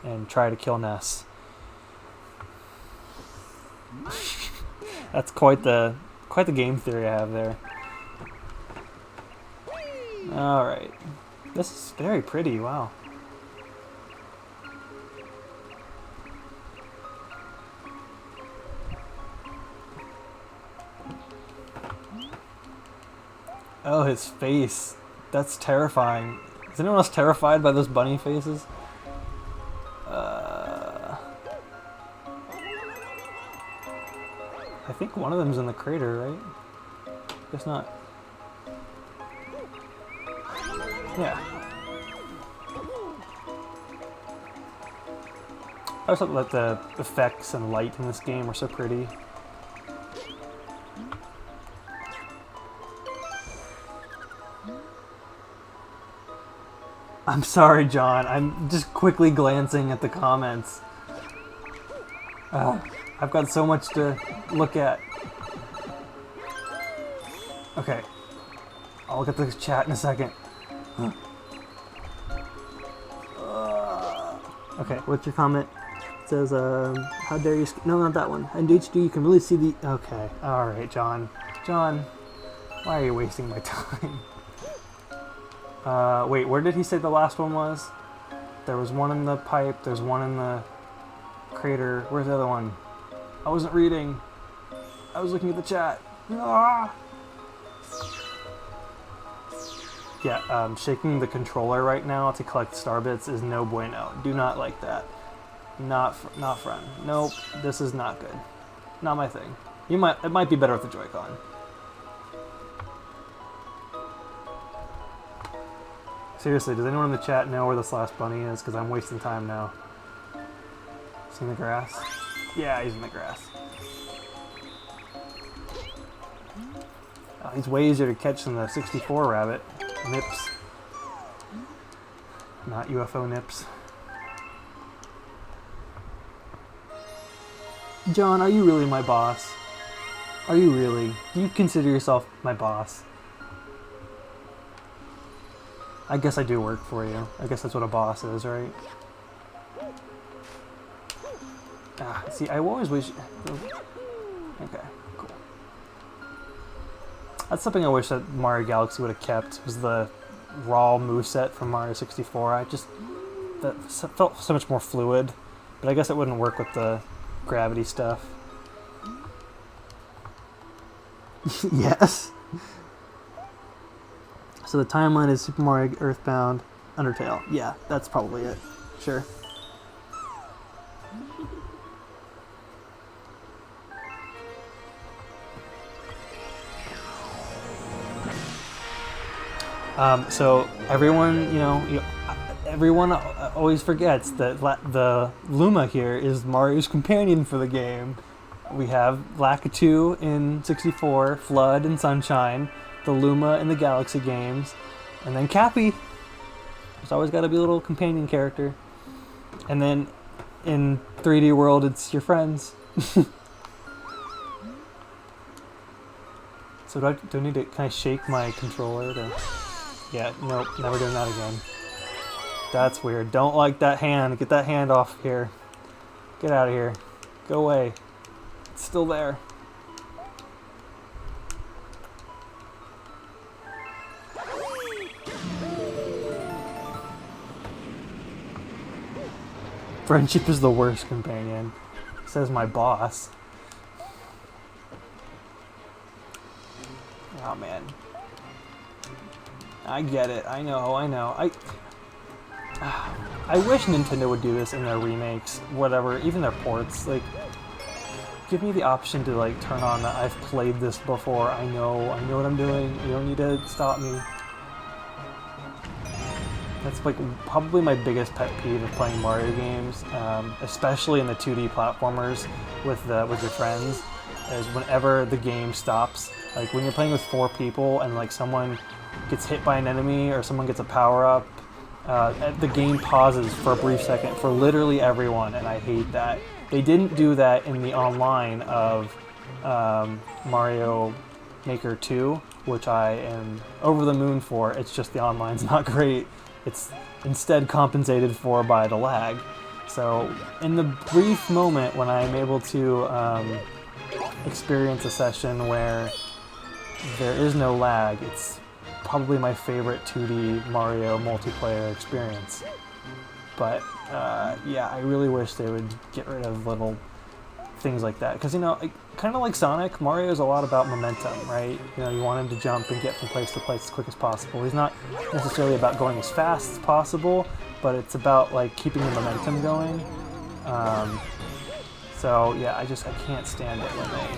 and try to kill Ness. That's quite the game theory I have there. Alright. This is very pretty, wow. Oh, his face. That's terrifying. Is anyone else terrified by those bunny faces? I think one of them's in the crater, right? Guess not. Yeah. I just thought that the effects and light in this game are so pretty. I'm sorry, John. I'm just quickly glancing at the comments. I've got so much to look at. Okay. I'll look at the chat in a second. Okay, what's your comment? It says, how dare you... No, not that one. In HD, you can really see the... Okay, alright, John. John, why are you wasting my time? Wait, where did he say the last one was? There was one in the pipe, there's one in the crater. Where's the other one? I wasn't reading. I was looking at the chat. Ah! Yeah, shaking the controller right now to collect star bits is no bueno. Do not like that. Not fun. Nope, this is not good. Not my thing. It might be better with the Joy-Con. Seriously, does anyone in the chat know where this last bunny is? Because I'm wasting time now. Is he in the grass? Yeah, he's in the grass. Oh, he's way easier to catch than the 64 rabbit. Nips. Not UFO nips. John, are you really my boss? Are you really? Do you consider yourself my boss? I guess I do work for you. I guess that's what a boss is, right? See, I always wish... Okay, cool. That's something I wish that Mario Galaxy would have kept, was the raw moveset from Mario 64. That felt so much more fluid, but I guess it wouldn't work with the gravity stuff. Yes. So the timeline is Super Mario, Earthbound, Undertale. Yeah, that's probably it. Sure. So everyone, everyone always forgets that the Luma here is Mario's companion for the game. We have Lakitu in 64, Flood and Sunshine, the Luma in the Galaxy games, and then Cappy. There's always got to be a little companion character. And then in 3D World, it's your friends. So do I need to kind of shake my controller to... Yeah, nope, never doing that again. That's weird. Don't like that hand. Get that hand off here. Get out of here. Go away. It's still there. Friendship is the worst companion, says my boss. Oh man. I get it. I know. I wish Nintendo would do this in their remakes, whatever, even their ports. Like, give me the option to like turn on that I've played this before. I know what I'm doing. You don't need to stop me. That's like probably my biggest pet peeve of playing Mario games, especially in the 2D platformers with your friends, is whenever the game stops. Like when you're playing with 4 people and like someone gets hit by an enemy or someone gets a power up, the game pauses for a brief second for literally everyone, and I hate that. They didn't do that in the online of Mario Maker 2, which I am over the moon for. It's just the online's not great. It's instead compensated for by the lag. So in the brief moment when I'm able to experience a session where there is no lag, it's probably my favorite 2D Mario multiplayer experience. But yeah, I really wish they would get rid of little things like that, because kind of like Sonic, Mario is a lot about momentum, right? You want him to jump and get from place to place as quick as possible. He's not necessarily about going as fast as possible, but it's about like keeping the momentum going. So yeah, I can't stand it when they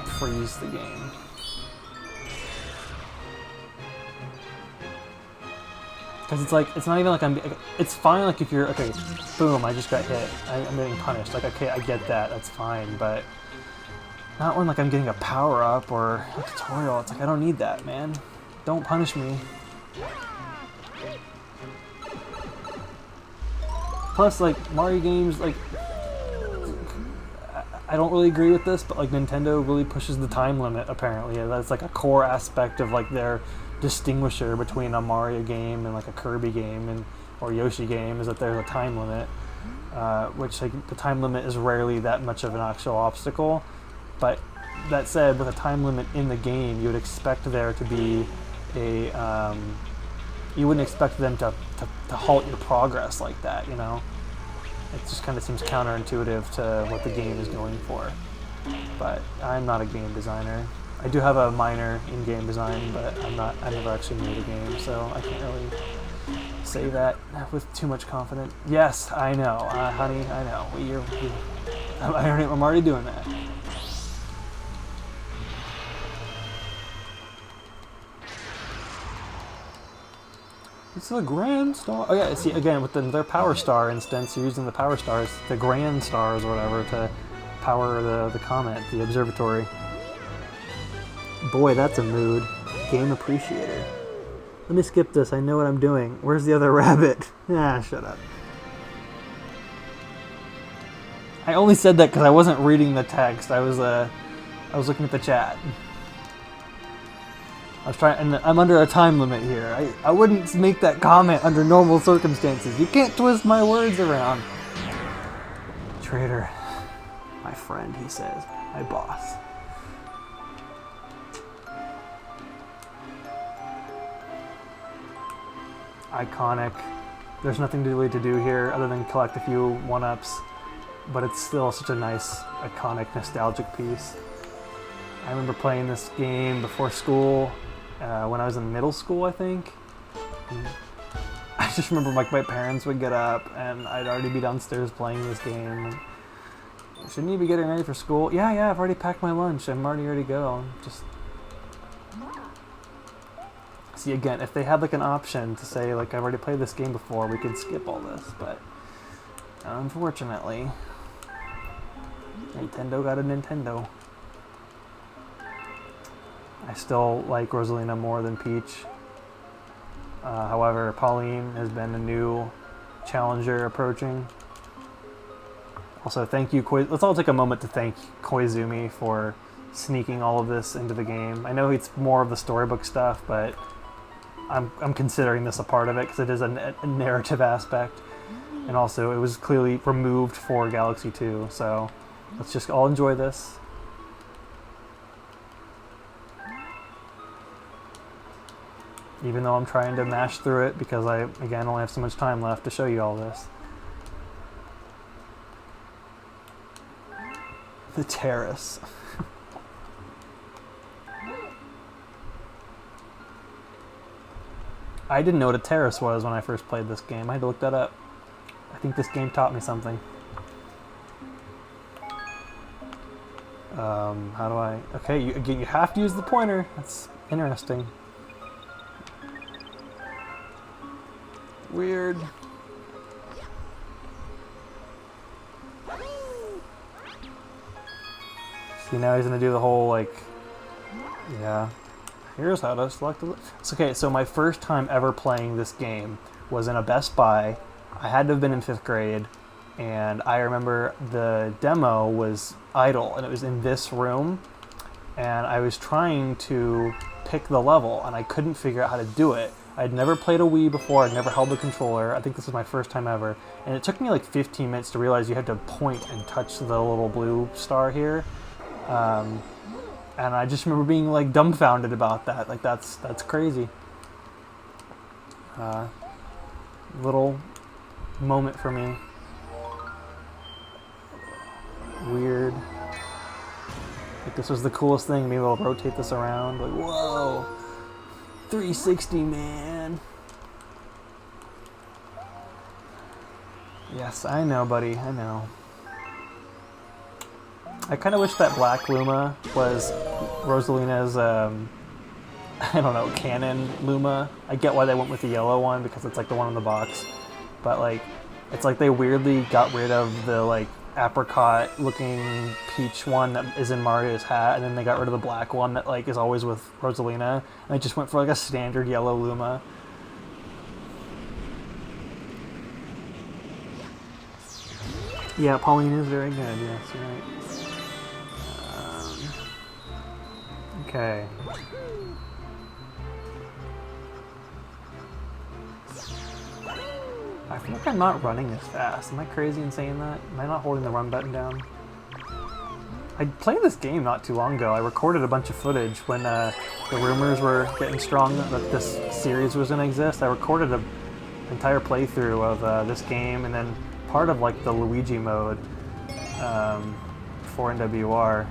freeze the game. Because it's like, it's not even like it's fine like if you're, okay, boom, I just got hit, I'm getting punished, like okay, I get that, that's fine, but not when like I'm getting a power up or a tutorial. It's like, I don't need that, man. Don't punish me. Plus, like, Mario games, like, I don't really agree with this, but like Nintendo really pushes the time limit, apparently. That's like a core aspect of like their distinguisher between a Mario game and like a Kirby game or Yoshi game, is that there's a time limit, which like the time limit is rarely that much of an actual obstacle. But that said, with a time limit in the game, you would expect there to be a you wouldn't expect them to halt your progress like that, It just kind of seems counterintuitive to what the game is going for. But I'm not a game designer. I do have a minor in game design, but I never actually made a game, so I can't really say that with too much confidence. Yes, I know, honey, I know. I'm already doing that. It's the Grand Star. Oh yeah, see, again, with their Power Star instance, you're using the Power Stars, the Grand Stars or whatever, to power the comet, the observatory. Boy, that's a mood. Game appreciator. Let me skip this. I know what I'm doing. Where's the other rabbit? Ah, shut up. I only said that because I wasn't reading the text. I was looking at the chat. I was trying, and I'm under a time limit here. I wouldn't make that comment under normal circumstances. You can't twist my words around. Traitor. My friend, he says. My boss. Iconic. There's nothing really to do here other than collect a few 1-ups, but it's still such a nice, iconic, nostalgic piece. I remember playing this game before school, when I was in middle school, I think. And I just remember like my parents would get up and I'd already be downstairs playing this game. Shouldn't you be getting ready for school? Yeah, I've already packed my lunch. I'm already ready to go. Just See, again, if they had like an option to say like I've already played this game before, we could skip all this, but unfortunately, Nintendo got a Nintendo. I still like Rosalina more than Peach. However, Pauline has been a new challenger approaching. Also, thank you, let's all take a moment to thank Koizumi for sneaking all of this into the game. I know it's more of the storybook stuff, but I'm considering this a part of it because it is a narrative aspect. And also, it was clearly removed for Galaxy 2, so let's just all enjoy this. Even though I'm trying to mash through it because I, again, only have so much time left to show you all this. The Terrace. I didn't know what a terrace was when I first played this game. I had to look that up. I think this game taught me something. How do I... Okay, you have to use the pointer. That's interesting. Weird. See, now he's gonna do the whole, like... Yeah. Here's how to select the... It's okay, so my first time ever playing this game was in a Best Buy. I had to have been in 5th grade, and I remember the demo was idle, and it was in this room, and I was trying to pick the level, and I couldn't figure out how to do it. I'd never played a Wii before, I'd never held the controller. I think this was my first time ever, and it took me like 15 minutes to realize you had to point and touch the little blue star here. And I just remember being like dumbfounded about that. Like that's crazy. Little moment for me. Weird. Like this was the coolest thing. Maybe I'll rotate this around. Like whoa, 360, man. Yes, I know, buddy. I know. I kind of wish that black Luma was Rosalina's, I don't know, canon Luma. I get why they went with the yellow one because it's like the one in the box. But like, it's like they weirdly got rid of the like apricot looking peach one that is in Mario's hat, and then they got rid of the black one that like is always with Rosalina. And they just went for like a standard yellow Luma. Yeah, Pauline is very good, yes, you're right. Okay. I feel like I'm not running as fast. Am I crazy in saying that? Am I not holding the run button down? I played this game not too long ago. I recorded a bunch of footage when the rumors were getting strong that this series was going to exist. I recorded an entire playthrough of this game and then part of like the Luigi mode for NWR.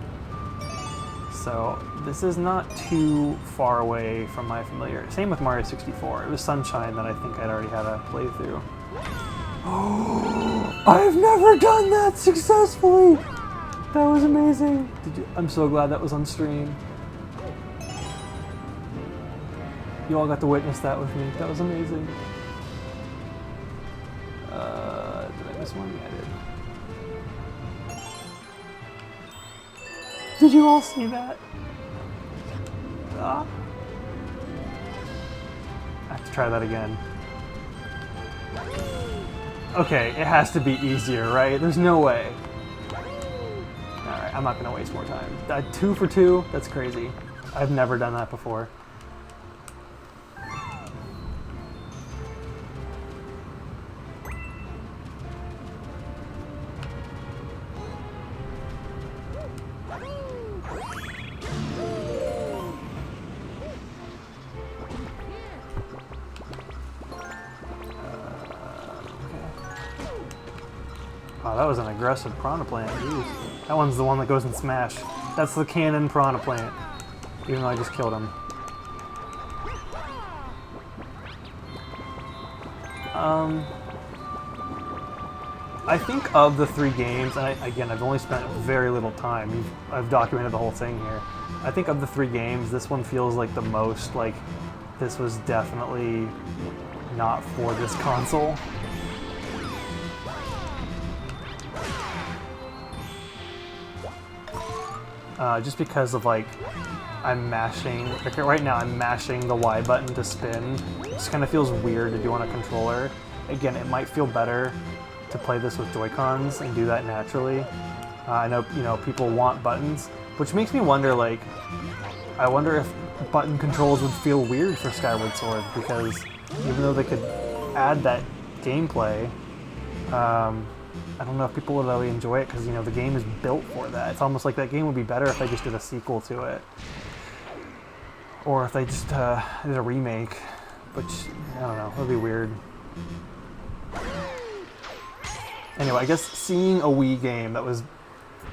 So this is not too far away from my familiar. Same with Mario 64. It was Sunshine that I think I'd already had a playthrough. I've never done that successfully! That was amazing. I'm so glad that was on stream. You all got to witness that with me. That was amazing. Did I miss one? Yeah, I did. Did you all see that? Ah. I have to try that again. Okay, it has to be easier, right? There's no way. Alright, I'm not going to waste more time. 2 for 2? That's crazy. I've never done that before. Wow, that was an aggressive Piranha Plant. Jeez. That one's the one that goes in Smash. That's the canon Piranha Plant. Even though I just killed him. I think of the 3 games, and again, I've only spent very little time. I've documented the whole thing here. I think of the 3 games, this one feels like the most like this was definitely not for this console. Just because of like, I'm mashing, like right now I'm mashing the Y button to spin. It just kind of feels weird to do on a controller. Again, it might feel better to play this with Joy-Cons and do that naturally. I know, you know, people want buttons, which makes me wonder, like, I wonder if button controls would feel weird for Skyward Sword, because even though they could add that gameplay, I don't know if people would really enjoy it, because, you know, the game is built for that. It's almost like that game would be better if they just did a sequel to it. Or if they just did a remake, which, I don't know, it would be weird. Anyway, I guess seeing a Wii game that was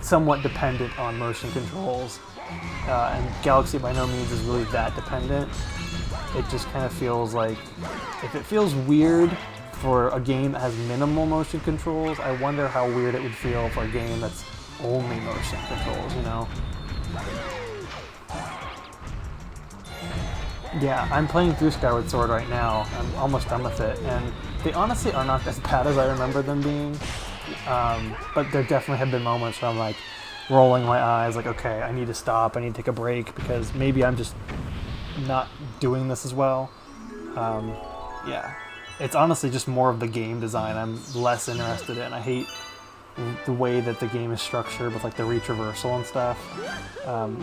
somewhat dependent on motion controls, and Galaxy by no means is really that dependent, it just kind of feels like, if it feels weird for a game that has minimal motion controls, I wonder how weird it would feel for a game that's only motion controls, you know? Yeah, I'm playing through Skyward Sword right now. I'm almost done with it, and they honestly are not as bad as I remember them being. But there definitely have been moments where I'm like rolling my eyes, like, okay, I need to stop, I need to take a break, because maybe I'm just not doing this as well. Yeah, it's honestly just more of the game design I'm less interested in. I hate the way that the game is structured with like the reach reversal and stuff.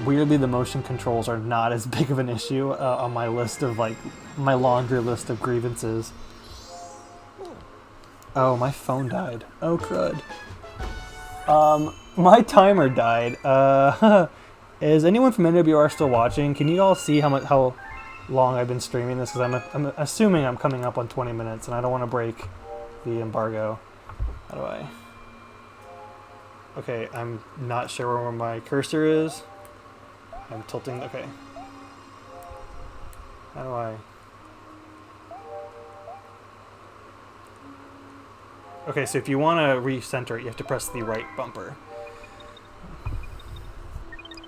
Weirdly, the motion controls are not as big of an issue on my list of like my laundry list of grievances. Oh, my phone died. Oh crud. My timer died. Is anyone from NWR still watching? Can you all see how long I've been streaming this? Because I'm assuming I'm coming up on 20 minutes, and I don't want to break the embargo. How do I? Okay, I'm not sure where my cursor is. I'm tilting. Okay. How do I? Okay, so if you want to recenter it, you have to press the right bumper.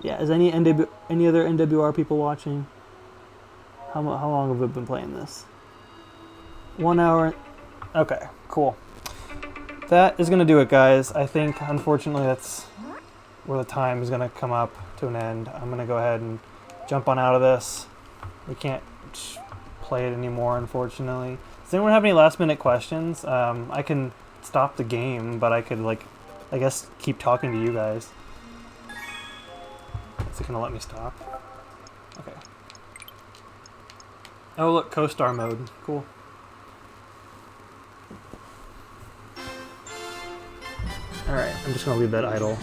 Yeah, is any other NWR people watching? How long have we been playing this? 1 hour. Okay, cool. That is going to do it, guys. I think, unfortunately, that's where the time is going to come up to an end. I'm going to go ahead and jump on out of this. We can't play it anymore, unfortunately. Does anyone have any last-minute questions? I can stop the game, but I could, like, I guess keep talking to you guys. Is it going to let me stop? Okay. Oh, look, co-star mode. Cool. Alright, I'm just going to leave that idle.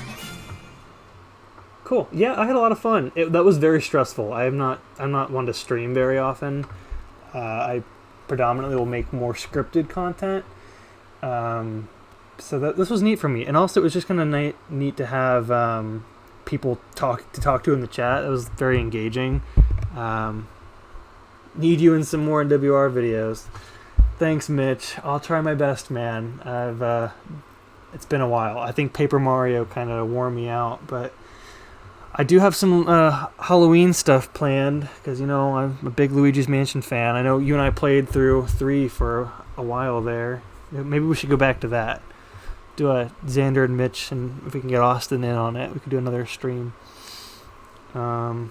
Cool. Yeah, I had a lot of fun. That was very stressful. I'm not one to stream very often. I predominantly will make more scripted content. So this was neat for me. And also, it was just kind of neat to have people to talk to in the chat. It was very engaging. Need you in some more NWR videos. Thanks, Mitch. I'll try my best, man. It's been a while. I think Paper Mario kind of wore me out, but I do have some Halloween stuff planned, because, you know, I'm a big Luigi's Mansion fan. I know you and I played through 3 for a while there. Maybe we should go back to that. Do a Xander and Mitch, and if we can get Austin in on it, we could do another stream. Yeah,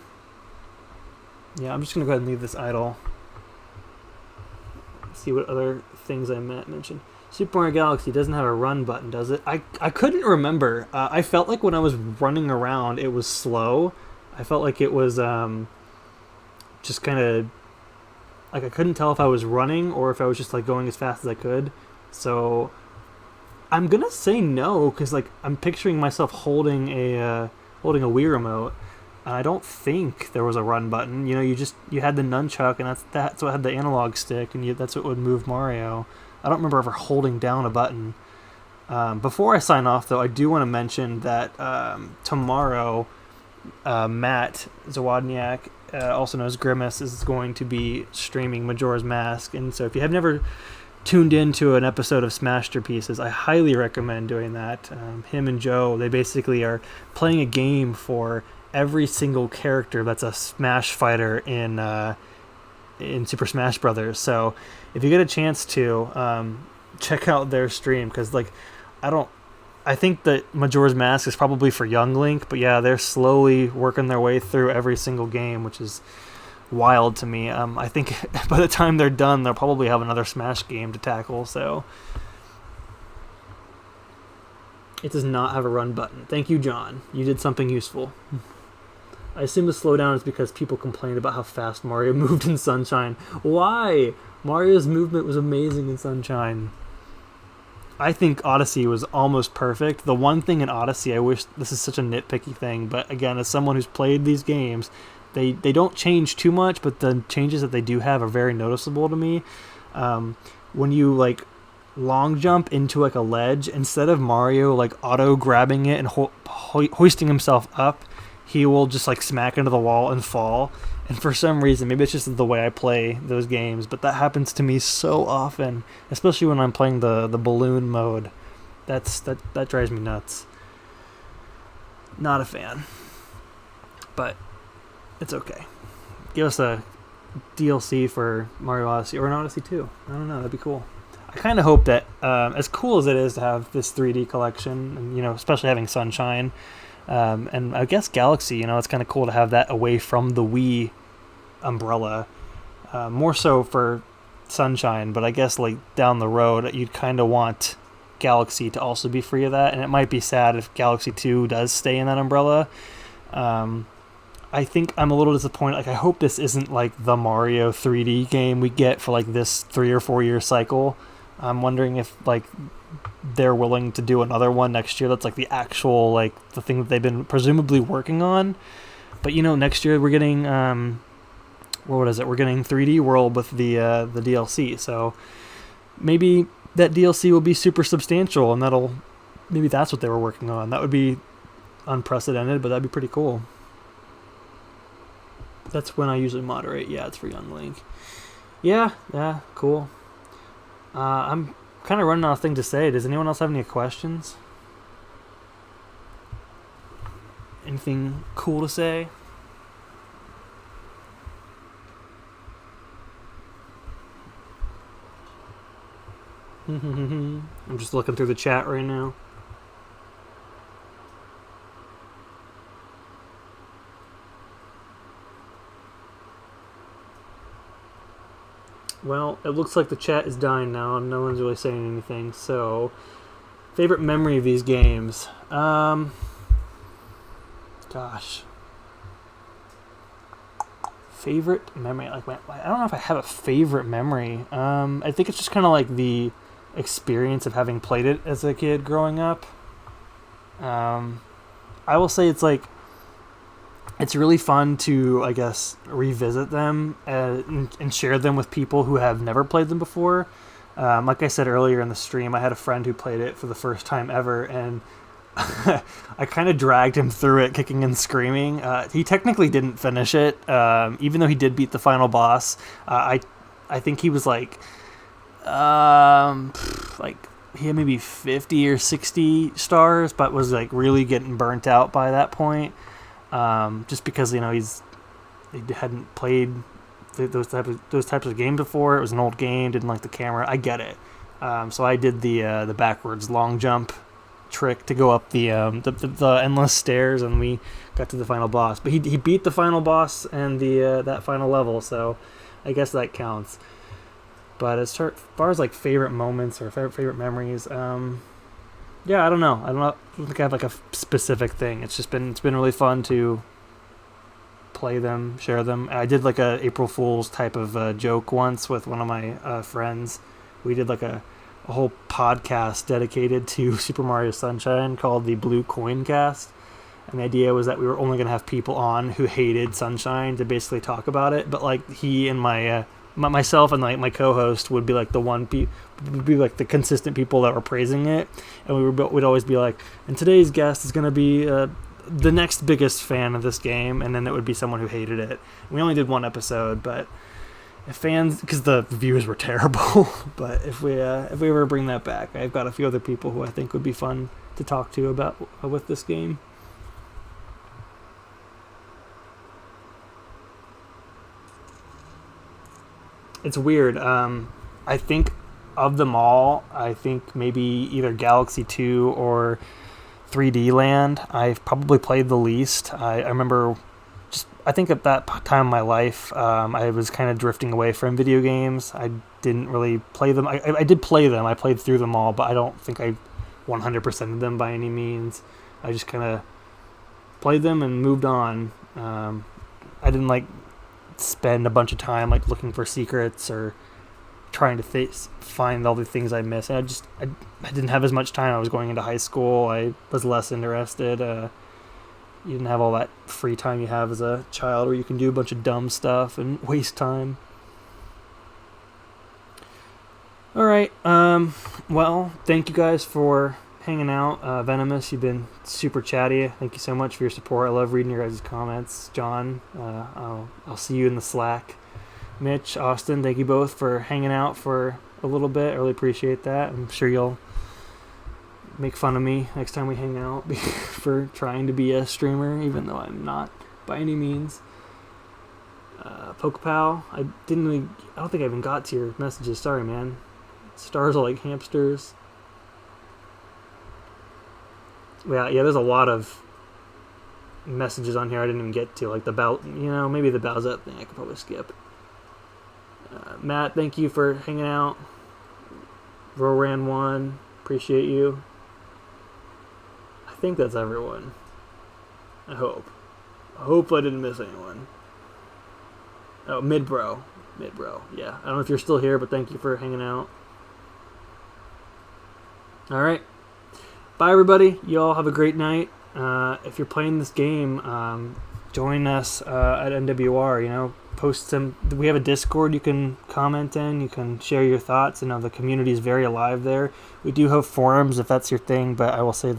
I'm just going to go ahead and leave this idle. See what other things I mentioned. Super Mario Galaxy doesn't have a run button, does it? I couldn't remember. I felt like when I was running around, it was slow. I felt like it was just kind of... like I couldn't tell if I was running or if I was just like going as fast as I could. So I'm going to say no, because like I'm picturing myself holding a Wii remote. And I don't think there was a run button. You know, you had the nunchuck, and that's what had the analog stick, and that's what would move Mario. I don't remember ever holding down a button. Before I sign off, though, I do want to mention that tomorrow, Matt Zawodniak, also known as Grimace, is going to be streaming Majora's Mask. And so if you have never tuned into an episode of Smasterpieces, I highly recommend doing that. Him and Joe, they basically are playing a game for every single character that's a Smash fighter in in Super Smash Brothers. So if you get a chance to check out their stream, because like I think that Majora's Mask is probably for young Link, but yeah, they're slowly working their way through every single game, which is wild to me. I think by the time they're done, they'll probably have another Smash game to tackle. So it does not have a run button. Thank you, John. You did something useful. I assume the slowdown is because people complained about how fast Mario moved in Sunshine. Why? Mario's movement was amazing in Sunshine. I think Odyssey was almost perfect. The one thing in Odyssey, I wish, this is such a nitpicky thing, but again, as someone who's played these games, they don't change too much, but the changes that they do have are very noticeable to me. When you like long jump into like a ledge, instead of Mario like auto grabbing it and hoisting himself up, he will just like smack into the wall and fall. And for some reason, maybe it's just the way I play those games, but that happens to me so often, especially when I'm playing the balloon mode. That drives me nuts. Not a fan. But it's okay. Give us a DLC for Mario Odyssey or an Odyssey 2. I don't know, that'd be cool. I kind of hope that, as cool as it is to have this 3D collection, and especially having Sunshine, and I guess Galaxy, it's kind of cool to have that away from the Wii umbrella. More so for Sunshine, but I guess like down the road, you'd kind of want Galaxy to also be free of that, and it might be sad if Galaxy 2 does stay in that umbrella. I think I'm a little disappointed. Like, I hope this isn't like the Mario 3D game we get for like this 3 or 4 year cycle. I'm wondering if like they're willing to do another one next year that's like the actual, like the thing that they've been presumably working on. But next year we're getting what is it? We're getting 3D World with the DLC. So maybe that DLC will be super substantial, and maybe that's what they were working on. That would be unprecedented, but that'd be pretty cool. That's when I usually moderate. Yeah, it's for Young Link. Yeah, cool. I'm kind of running out of things to say. Does anyone else have any questions? Anything cool to say? I'm just looking through the chat right now. Well, it looks like the chat is dying now and no one's really saying anything. So, favorite memory of these games? Gosh. Favorite memory? Like, I don't know if I have a favorite memory. I think it's just kind of like the experience of having played it as a kid growing up. I will say it's really fun to, I guess, revisit them and share them with people who have never played them before. Like I said earlier in the stream, I had a friend who played it for the first time ever, and I kind of dragged him through it, kicking and screaming. He technically didn't finish it, even though he did beat the final boss. I think he was like he had maybe 50 or 60 stars, but was like really getting burnt out by that point. Just because he hadn't played those types of games before. It was an old game, didn't like the camera. I get it. So I did the backwards long jump trick to go up the endless stairs, and we got to the final boss. But he beat the final boss and that final level, so I guess that counts. But as far as like favorite moments or favorite memories, yeah, I don't know. I don't think I have like a specific thing. It's been really fun to play them, share them. I did like a April Fool's type of joke once with one of my friends. We did like a whole podcast dedicated to Super Mario Sunshine called the Blue Coin Cast. And the idea was that we were only going to have people on who hated Sunshine to basically talk about it. But like he and myself and like my co-host would be like would be like the consistent people that were praising it, and we'd always be like, and today's guest is going to be the next biggest fan of this game, and then it would be someone who hated it. We only did one episode, but if fans, because the views were terrible, but if we ever bring that back, I've got a few other people who I think would be fun to talk to about with this game. It's weird. I think of them all, I think maybe either Galaxy 2 or 3D Land I've probably played the least. I remember I think at that time in my life, I was kind of drifting away from video games. I didn't really play them. I did play them. I played through them all, but I don't think I 100%ed them by any means. I just kind of played them and moved on. I didn't like spend a bunch of time like looking for secrets or trying to find all the things I missed. I didn't have as much time. I was going into high school. I was less interested. You didn't have all that free time you have as a child where you can do a bunch of dumb stuff and waste time. All right. Well, thank you guys for hanging out. Venomous, you've been super chatty. Thank you so much for your support. I love reading your guys' comments. John, I'll see you in the Slack. Mitch, Austin, thank you both for hanging out for a little bit. I really appreciate that. I'm sure you'll make fun of me next time we hang out for trying to be a streamer, even though I'm not by any means. Pokepal, I don't think I even got to your messages. Sorry, man. Stars are like hamsters. Yeah, there's a lot of messages on here I didn't even get to, like maybe the Bowsette thing I could probably skip. Matt, thank you for hanging out. Roran1, appreciate you. I think that's everyone. I hope I didn't miss anyone. Oh, Midbro, yeah. I don't know if you're still here, but thank you for hanging out. Alright. Bye, everybody. You all have a great night. If you're playing this game, join us at NWR, post some. We have a Discord you can comment in. You can share your thoughts. The community is very alive there. We do have forums if that's your thing, but I will say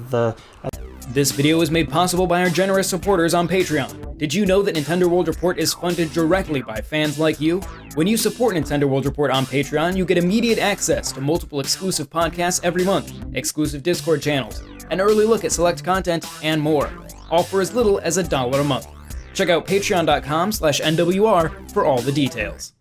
This video is made possible by our generous supporters on Patreon. Did you know that Nintendo World Report is funded directly by fans like you? When you support Nintendo World Report on Patreon, you get immediate access to multiple exclusive podcasts every month, exclusive Discord channels, an early look at select content, and more, all for as little as $1 a month. Check out patreon.com/NWR for all the details.